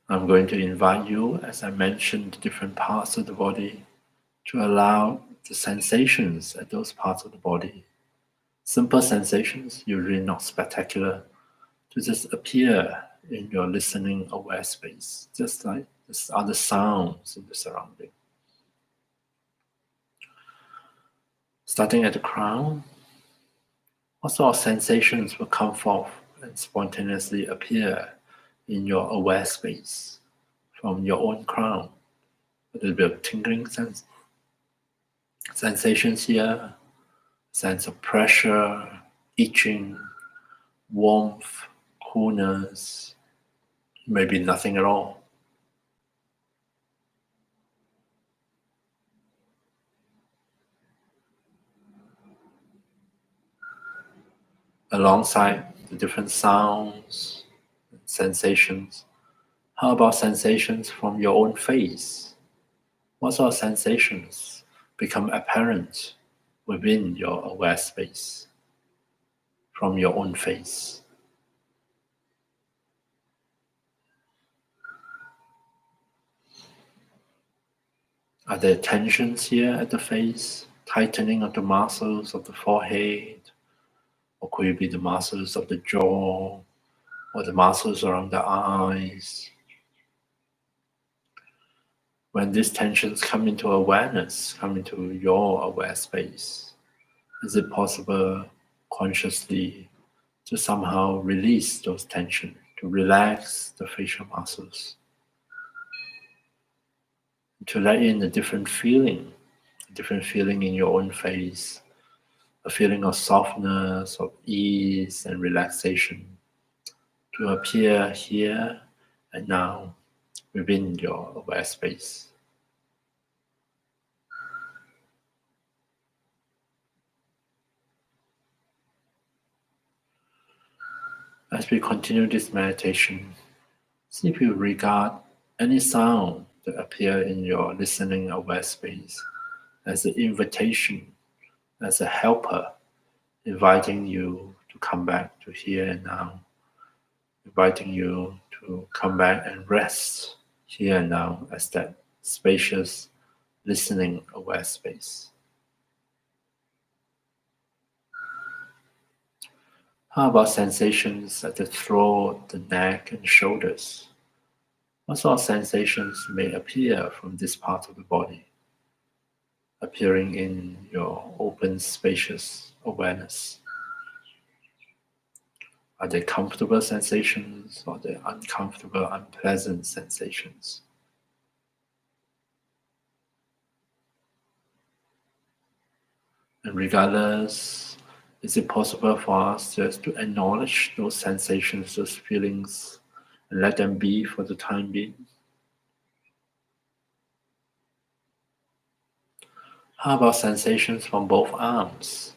I'm going to invite you, as I mentioned, different parts of the body, to allow the sensations at those parts of the body, simple sensations, usually not spectacular, to just appear in your listening aware space, just like there's other sounds in the surrounding. Starting at the crown, what sort of sensations will come forth and spontaneously appear in your aware space from your own crown? A little bit of tingling sensations here, sense of pressure, itching, warmth, coolness, maybe nothing at all. Alongside the different sounds, sensations, how about sensations from your own face? What sort of sensations become apparent within your aware space from your own face? Are there tensions here at the face, tightening of the muscles of the forehead? Or could it be the muscles of the jaw, or the muscles around the eyes? When these tensions come into awareness, come into your aware space, is it possible consciously to somehow release those tensions, to relax the facial muscles, to let in a different feeling in your own face, a feeling of softness, of ease and relaxation to appear here and now within your aware space. As we continue this meditation, see if you regard any sound that appear in your listening aware space as an invitation, as a helper, inviting you to come back to here and now, inviting you to come back and rest here and now as that spacious listening aware space. How about sensations at the throat, the neck, and shoulders? What sort of sensations may appear from this part of the body, appearing in your open, spacious awareness? Are they comfortable sensations or are they uncomfortable, unpleasant sensations? And regardless, is it possible for us just to acknowledge those sensations, those feelings, and let them be for the time being? How about sensations from both arms?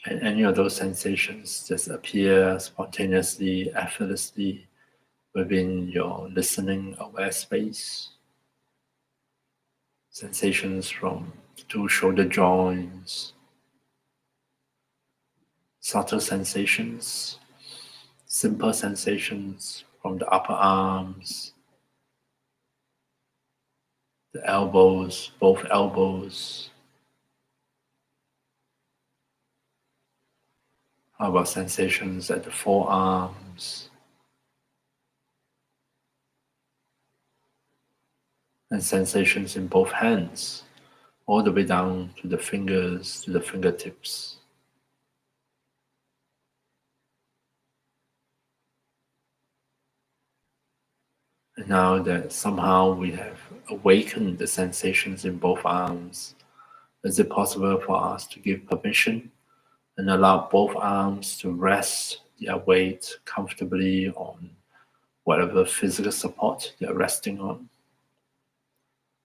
Can any of those sensations just appear spontaneously, effortlessly within your listening aware space? Sensations from the two shoulder joints, subtle sensations, simple sensations from the upper arms, the elbows, both elbows. How about sensations at the forearms? And sensations in both hands, all the way down to the fingers, to the fingertips. And now that somehow we have awakened the sensations in both arms, is it possible for us to give permission and allow both arms to rest their weight comfortably on whatever physical support they're resting on?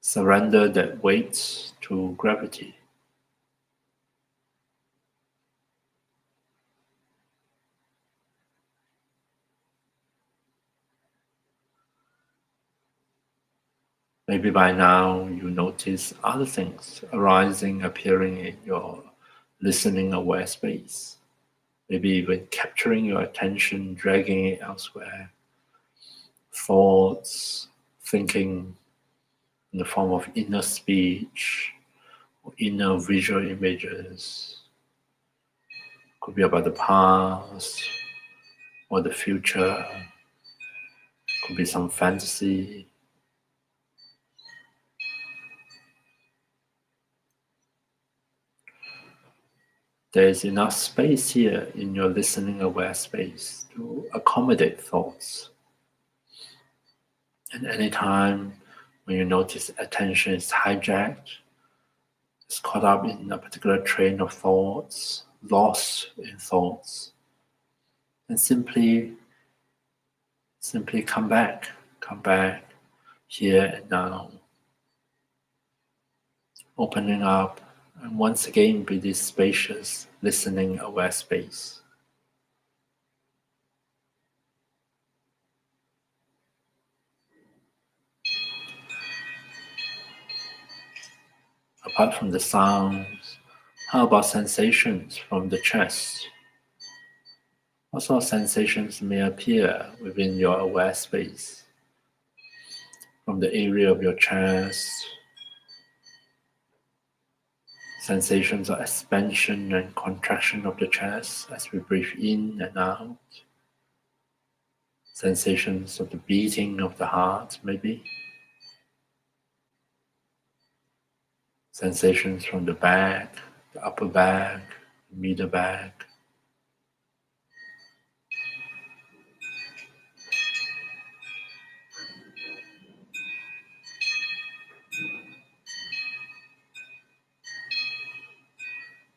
Surrender that weight to gravity. Maybe by now you notice other things arising, appearing in your listening aware space. Maybe even capturing your attention, dragging it elsewhere. Thoughts, thinking in the form of inner speech or inner visual images. Could be about the past or the future. Could be some fantasy. There is enough space here in your listening aware space to accommodate thoughts. And anytime when you notice attention is hijacked, it's caught up in a particular train of thoughts, lost in thoughts, and simply come back here and now, opening up and once again be this spacious, listening, aware space. Apart from the sounds, how about sensations from the chest? What sort of sensations may appear within your aware space? From the area of your chest, sensations of expansion and contraction of the chest as we breathe in and out. Sensations of the beating of the heart, maybe. Sensations from the back, the upper back, the middle back.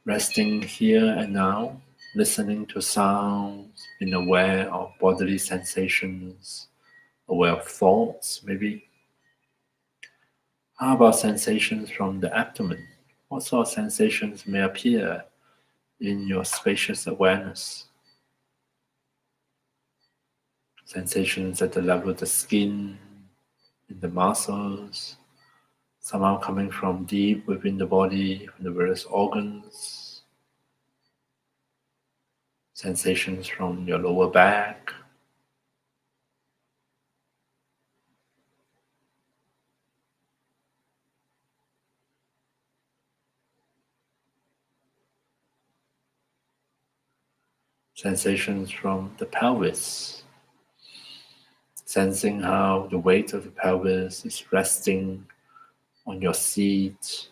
Resting here and now, listening to sounds, being aware of bodily sensations, aware of thoughts maybe. How about sensations from the abdomen? What sort of sensations may appear in your spacious awareness? Sensations at the level of the skin, in the muscles, somehow coming from deep within the body, from the various organs. Sensations from your lower back. Sensations from the pelvis. Sensing how the weight of the pelvis is resting on your seat.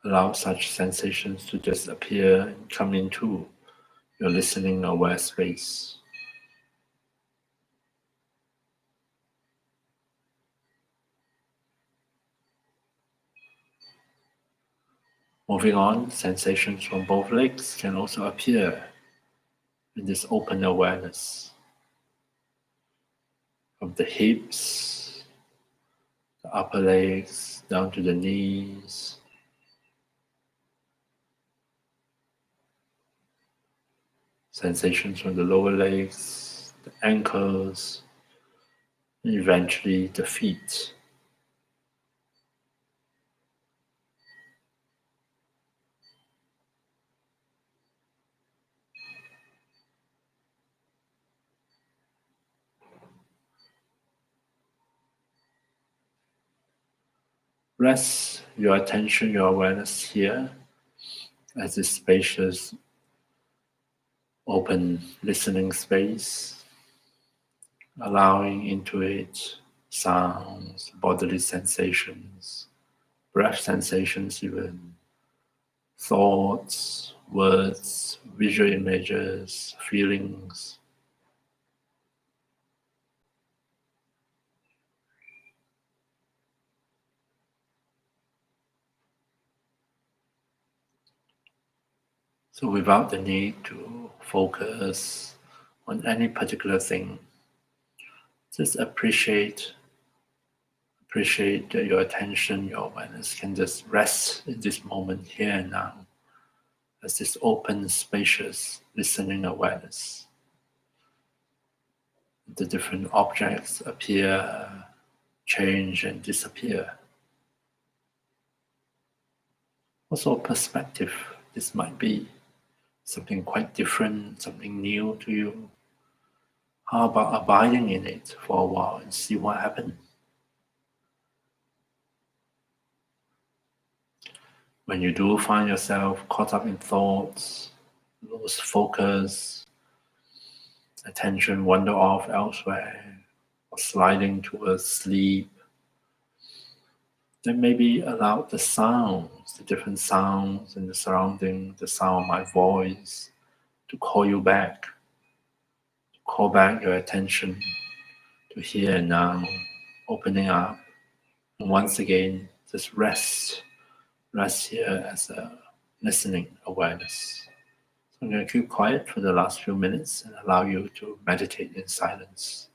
Allow such sensations to just appear and come into your listening aware space. Moving on, sensations from both legs can also appear in this open awareness. From the hips, the upper legs, down to the knees. Sensations from the lower legs, the ankles, and eventually the feet. Rest your attention, your awareness here as this spacious, open listening space, allowing into it sounds, bodily sensations, breath sensations even, thoughts, words, visual images, feelings. So without the need to focus on any particular thing, just appreciate that your attention, your awareness can just rest in this moment here and now as this open, spacious, listening awareness. The different objects appear, change and disappear. Also perspective, this might be something quite different, something new to you. How about abiding in it for a while and see what happens? When you do find yourself caught up in thoughts, lose focus, attention wander off elsewhere, or sliding towards sleep, then maybe allow the sounds, the different sounds in the surrounding, the sound of my voice, to call you back, to call back your attention to here and now, opening up, and once again, just rest here as a listening awareness. So I'm going to keep quiet for the last few minutes and allow you to meditate in silence.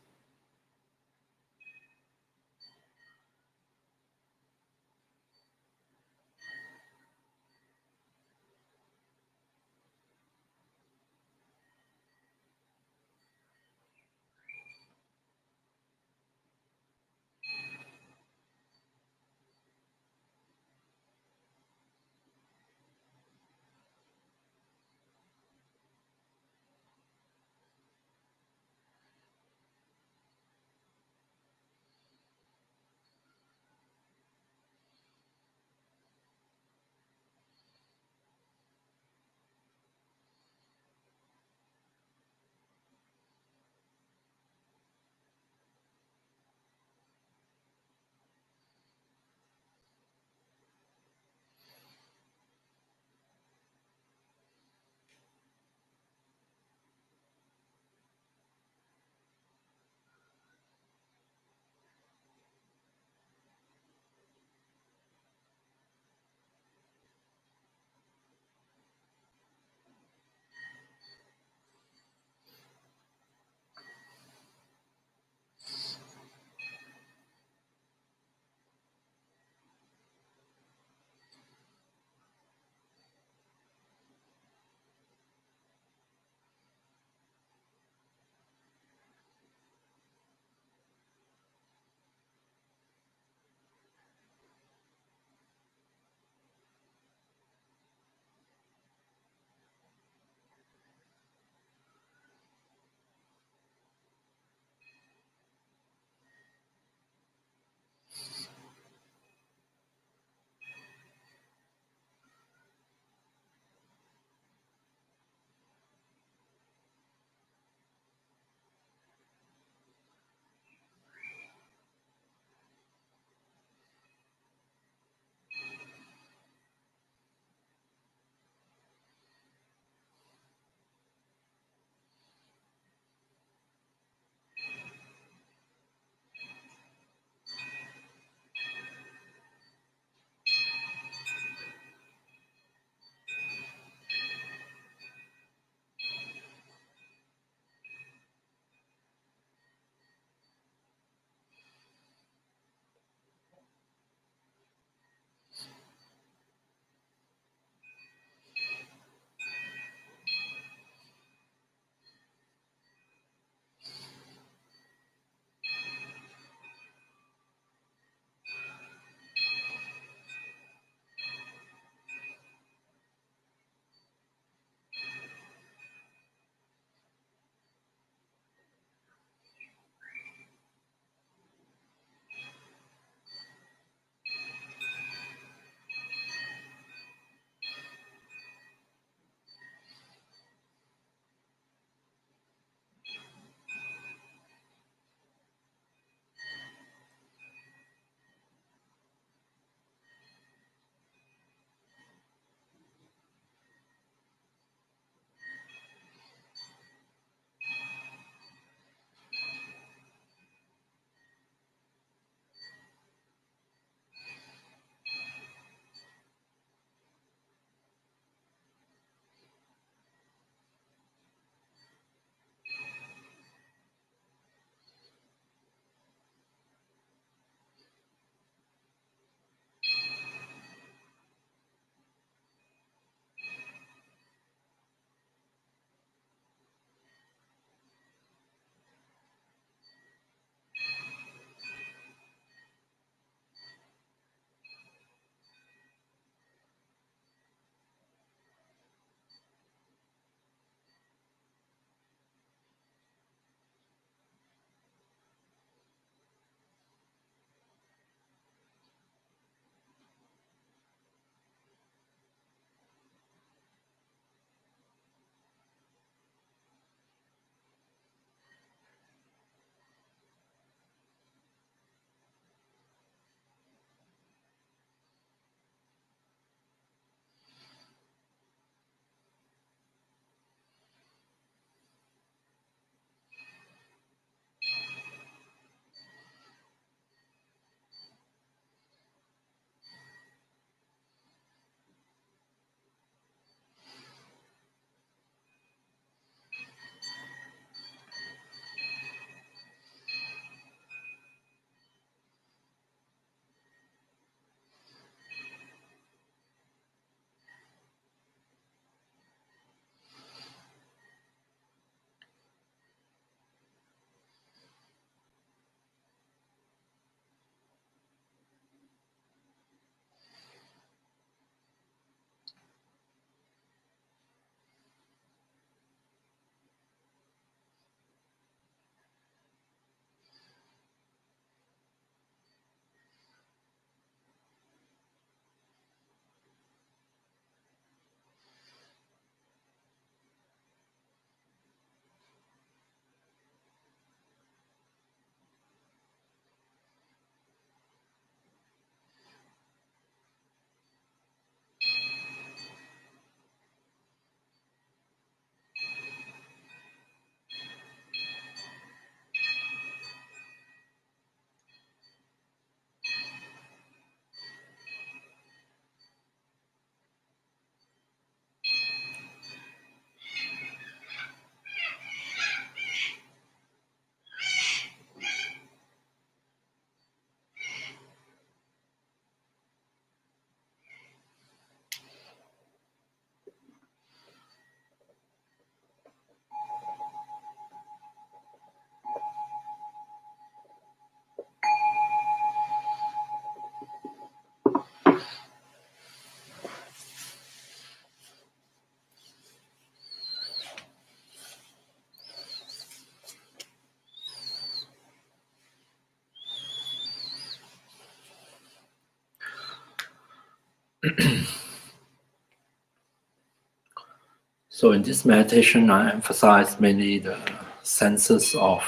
So in this meditation, I emphasize mainly the senses of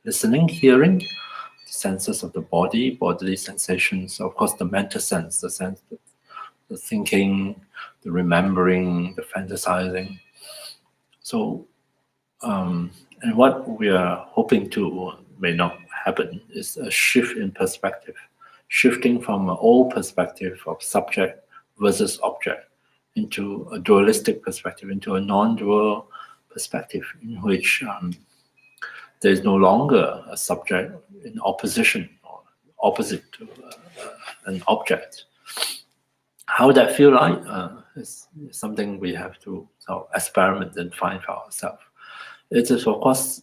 listening, hearing, the senses of the body, bodily sensations, of course the mental sense, the sense of the thinking, the remembering, the fantasizing. So, and what we are hoping to may not happen is a shift in perspective, shifting from an old perspective of subject versus object into a dualistic perspective, into a non-dual perspective in which there is no longer a subject in opposition or opposite to an object. How that feel like is something we have to experiment and find for ourselves. It is of course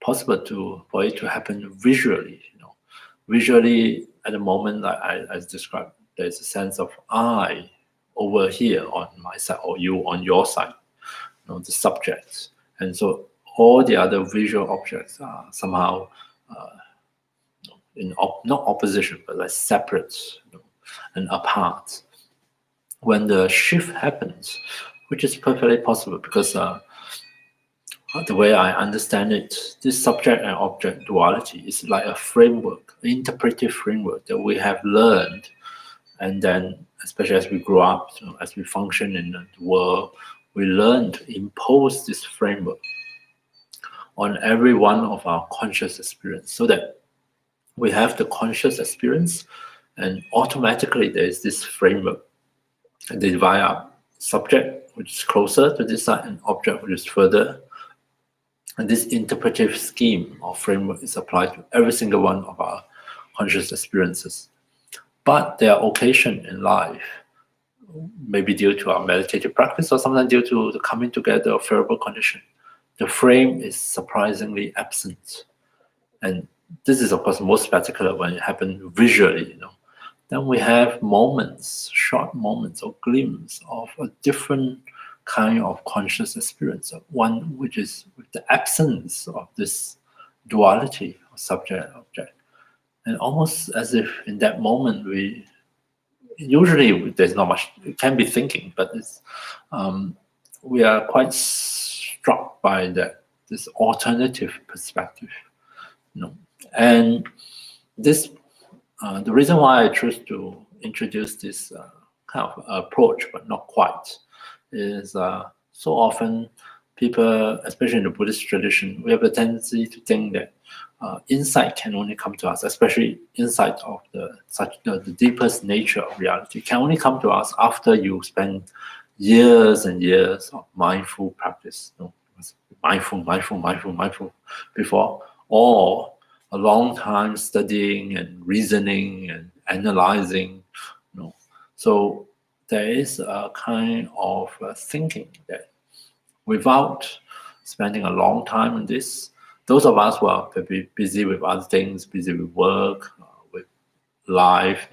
possible for it to happen visually. Visually at the moment, like I described, there's a sense of I over here on my side or you on your side, the subjects, and so all the other visual objects are somehow not opposition but like separate and apart. When the shift happens, which is perfectly possible because the way I understand it, this subject and object duality is like a framework, an interpretive framework that we have learned, and then especially as we grow up, as we function in the world, we learn to impose this framework on every one of our conscious experience, so that we have the conscious experience, and automatically there is this framework. And they divide up subject, which is closer to this side, and object, which is further. And this interpretive scheme or framework is applied to every single one of our conscious experiences. But there are occasions in life, maybe due to our meditative practice or sometimes due to the coming together of favorable condition, the frame is surprisingly absent. And this is, of course, most particular when it happens visually, Then we have moments, short moments or glimpses of a different kind of conscious experience, one which is with the absence of this duality of subject-object. And almost as if in that moment there's not much, it can be thinking, but we are quite struck by this alternative perspective. And this the reason why I choose to introduce this kind of approach, but not quite, is so often people, especially in the Buddhist tradition, we have a tendency to think that insight can only come to us, especially insight of the deepest nature of reality, can only come to us after you spend years and years of mindful practice. Mindful before, or a long time studying and reasoning and analyzing. So there is a kind of thinking that without spending a long time on this, those of us who are busy with other things, busy with work, with life,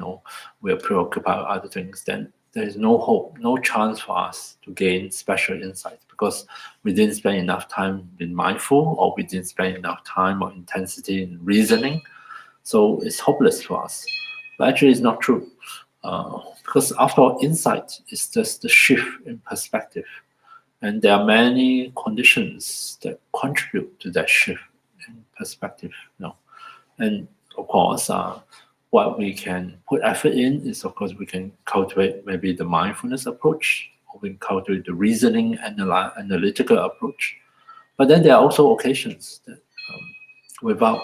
we are preoccupied with other things, then there is no hope, no chance for us to gain special insights because we didn't spend enough time being mindful, or we didn't spend enough time or intensity in reasoning. So it's hopeless for us. But actually, it's not true. Because after all, insight is just the shift in perspective. And there are many conditions that contribute to that shift in perspective. And of course, what we can put effort in is, of course, we can cultivate maybe the mindfulness approach, or we can cultivate the reasoning, analytical approach. But then there are also occasions that without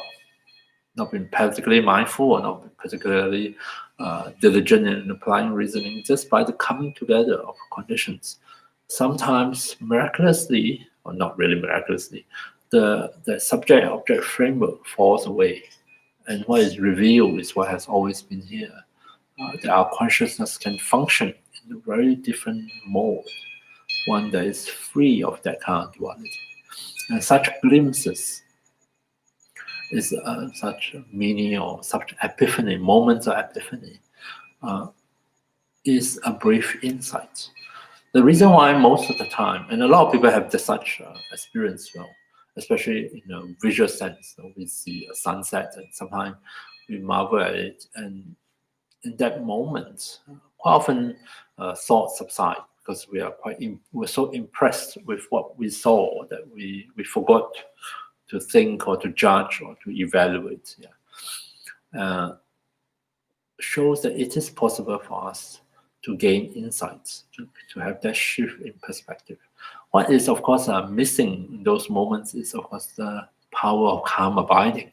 not being particularly mindful or not being particularly diligent in applying reasoning, just by the coming together of conditions, sometimes miraculously, or not really miraculously, the subject-object framework falls away. And what is revealed is what has always been here. That our consciousness can function in a very different mode, one that is free of that kind of duality. And such glimpses is such meaning, or such epiphany, moments of epiphany, is a brief insight. The reason why most of the time, and a lot of people have such experience, especially in a visual sense, we see a sunset and sometimes we marvel at it, and in that moment, quite often thoughts subside because we're so impressed with what we saw that we forgot to think or to judge or to evaluate. Shows that it is possible for us to gain insights, to have that shift in perspective. What is, of course, missing in those moments is, of course, the power of calm abiding,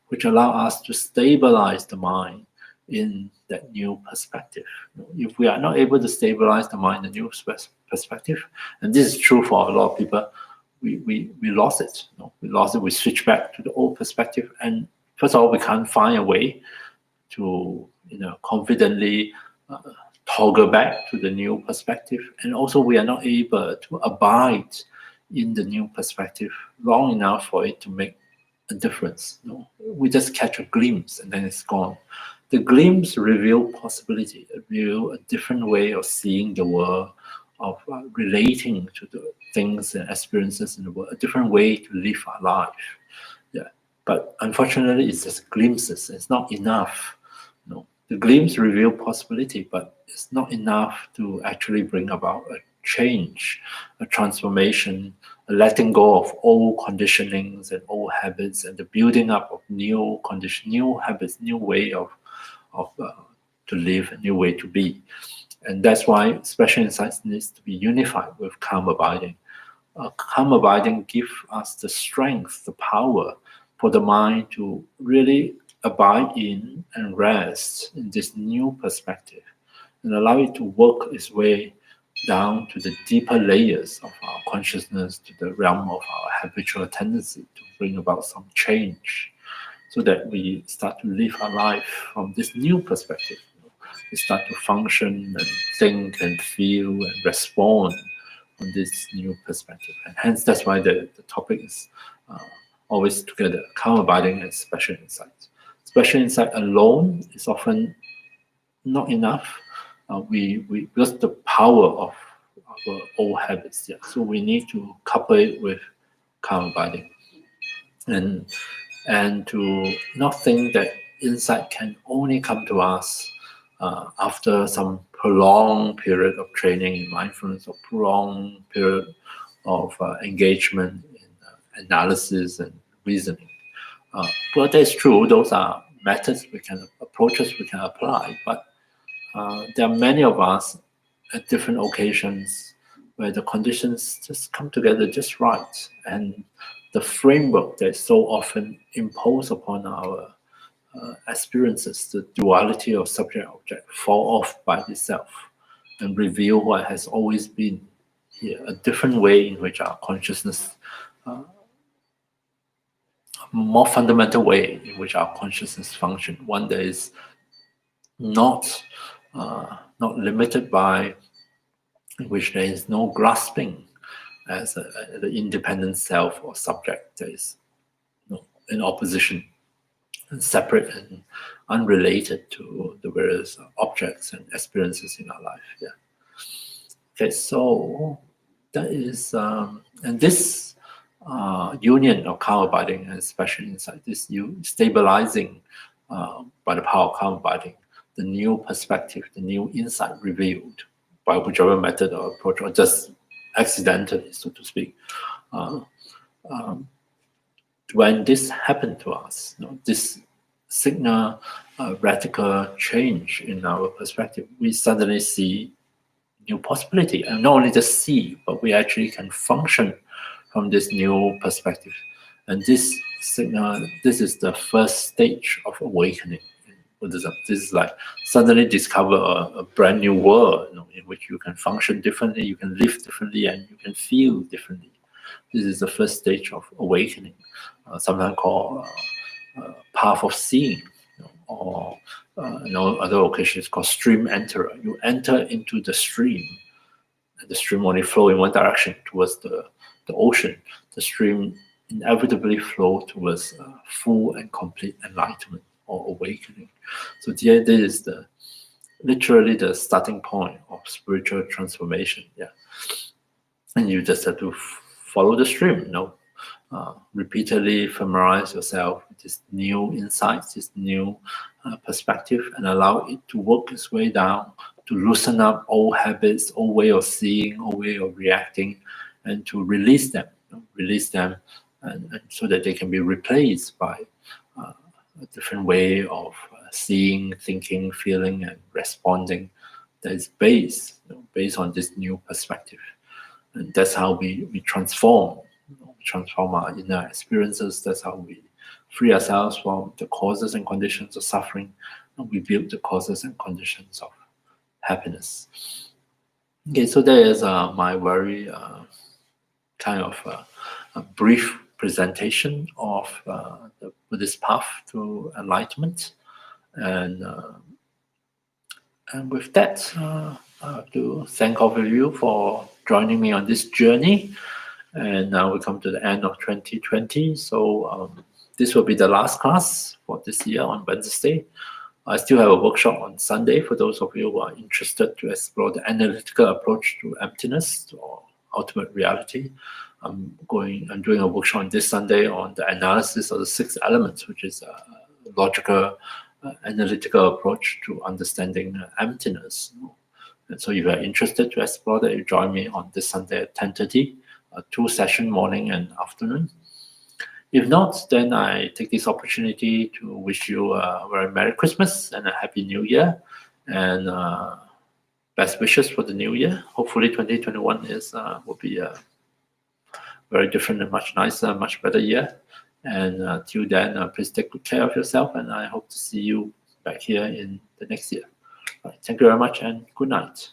which allow us to stabilize the mind in that new perspective. If we are not able to stabilize the mind in the new perspective, and this is true for a lot of people, we lost it. We lost it. We switch back to the old perspective, and first of all, we can't find a way to confidently toggle back to the new perspective, and also we are not able to abide in the new perspective long enough for it to make a difference. We just catch a glimpse and then it's gone. The glimpse reveal possibility, reveal a different way of seeing the world, of relating to the things and experiences in the world, a different way to live our life. But unfortunately, it's just glimpses. It's not enough. The glimpse reveal possibility, but it's not enough to actually bring about a change, a transformation, a letting go of old conditionings and old habits, and the building up of new condition, new habits, new way of to live, a new way to be. And that's why special insights needs to be unified with calm abiding. Calm abiding gives us the strength, the power for the mind to really abide in and rest in this new perspective and allow it to work its way down to the deeper layers of our consciousness, to the realm of our habitual tendency to bring about some change, so that we start to live our life from this new perspective. We start to function and think and feel and respond on this new perspective. And hence, that's why the topic is always together, calm abiding and special insights. Special insight alone is often not enough. We lose the power of our old habits. So we need to couple it with calm abiding, and to not think that insight can only come to us after some prolonged period of training in mindfulness or prolonged period of engagement in analysis and reasoning. But that's true. Those are methods approaches we can apply. But there are many of us at different occasions where the conditions just come together just right, and the framework that is so often imposed upon our experiences, the duality of subject-object, fall off by itself and reveal what has always been here, a different way in which our consciousness, a more fundamental way in which our consciousness functions, one that is not limited by, in which there is no grasping as the independent self or subject that is in opposition and separate and unrelated to the various objects and experiences in our life. Okay, so that is, and this union of calm abiding and special insight, this stabilizing by the power of calm abiding, the new perspective, the new insight revealed by whichever method or approach, or just accidentally, so to speak. When this happened to us, this signal radical change in our perspective, we suddenly see new possibility, and not only just see, but we actually can function from this new perspective. And this signal, this is the first stage of awakening in Buddhism. This is like suddenly discover a brand new world, in which you can function differently, you can live differently, and you can feel differently. This is the first stage of awakening, sometimes called path of seeing, or other occasions called stream enterer. You enter into the stream, and the stream only flow in one direction towards the ocean. The stream inevitably flow towards full and complete enlightenment or awakening. So this is literally the starting point of spiritual transformation. And you just have to follow the stream, repeatedly familiarize yourself with this new insights, this new perspective, and allow it to work its way down loosen up old habits, old way of seeing, old way of reacting, and to release them, and so that they can be replaced by a different way of seeing, thinking, feeling, and responding that is based on this new perspective. And that's how we transform our inner experiences. That's how we free ourselves from the causes and conditions of suffering, and we build the causes and conditions of happiness. Okay, so there is my very kind of a brief presentation of the Buddhist path to enlightenment, and with that, I have to thank all of you for joining me on this journey. And now we come to the end of 2020. So this will be the last class for this year on Wednesday. I still have a workshop on Sunday for those of you who are interested to explore the analytical approach to emptiness or ultimate reality. I'm doing a workshop on this Sunday on the analysis of the 6 elements, which is a logical, analytical approach to understanding emptiness. And so if you are interested to explore that, you join me on this Sunday at 10:30, a 2-session morning and afternoon. If not, then I take this opportunity to wish you a very Merry Christmas and a Happy New Year, and best wishes for the new year. Hopefully 2021 will be a very different and much nicer, much better year. And till then, please take good care of yourself, and I hope to see you back here in the next year. All right, thank you very much, and good night.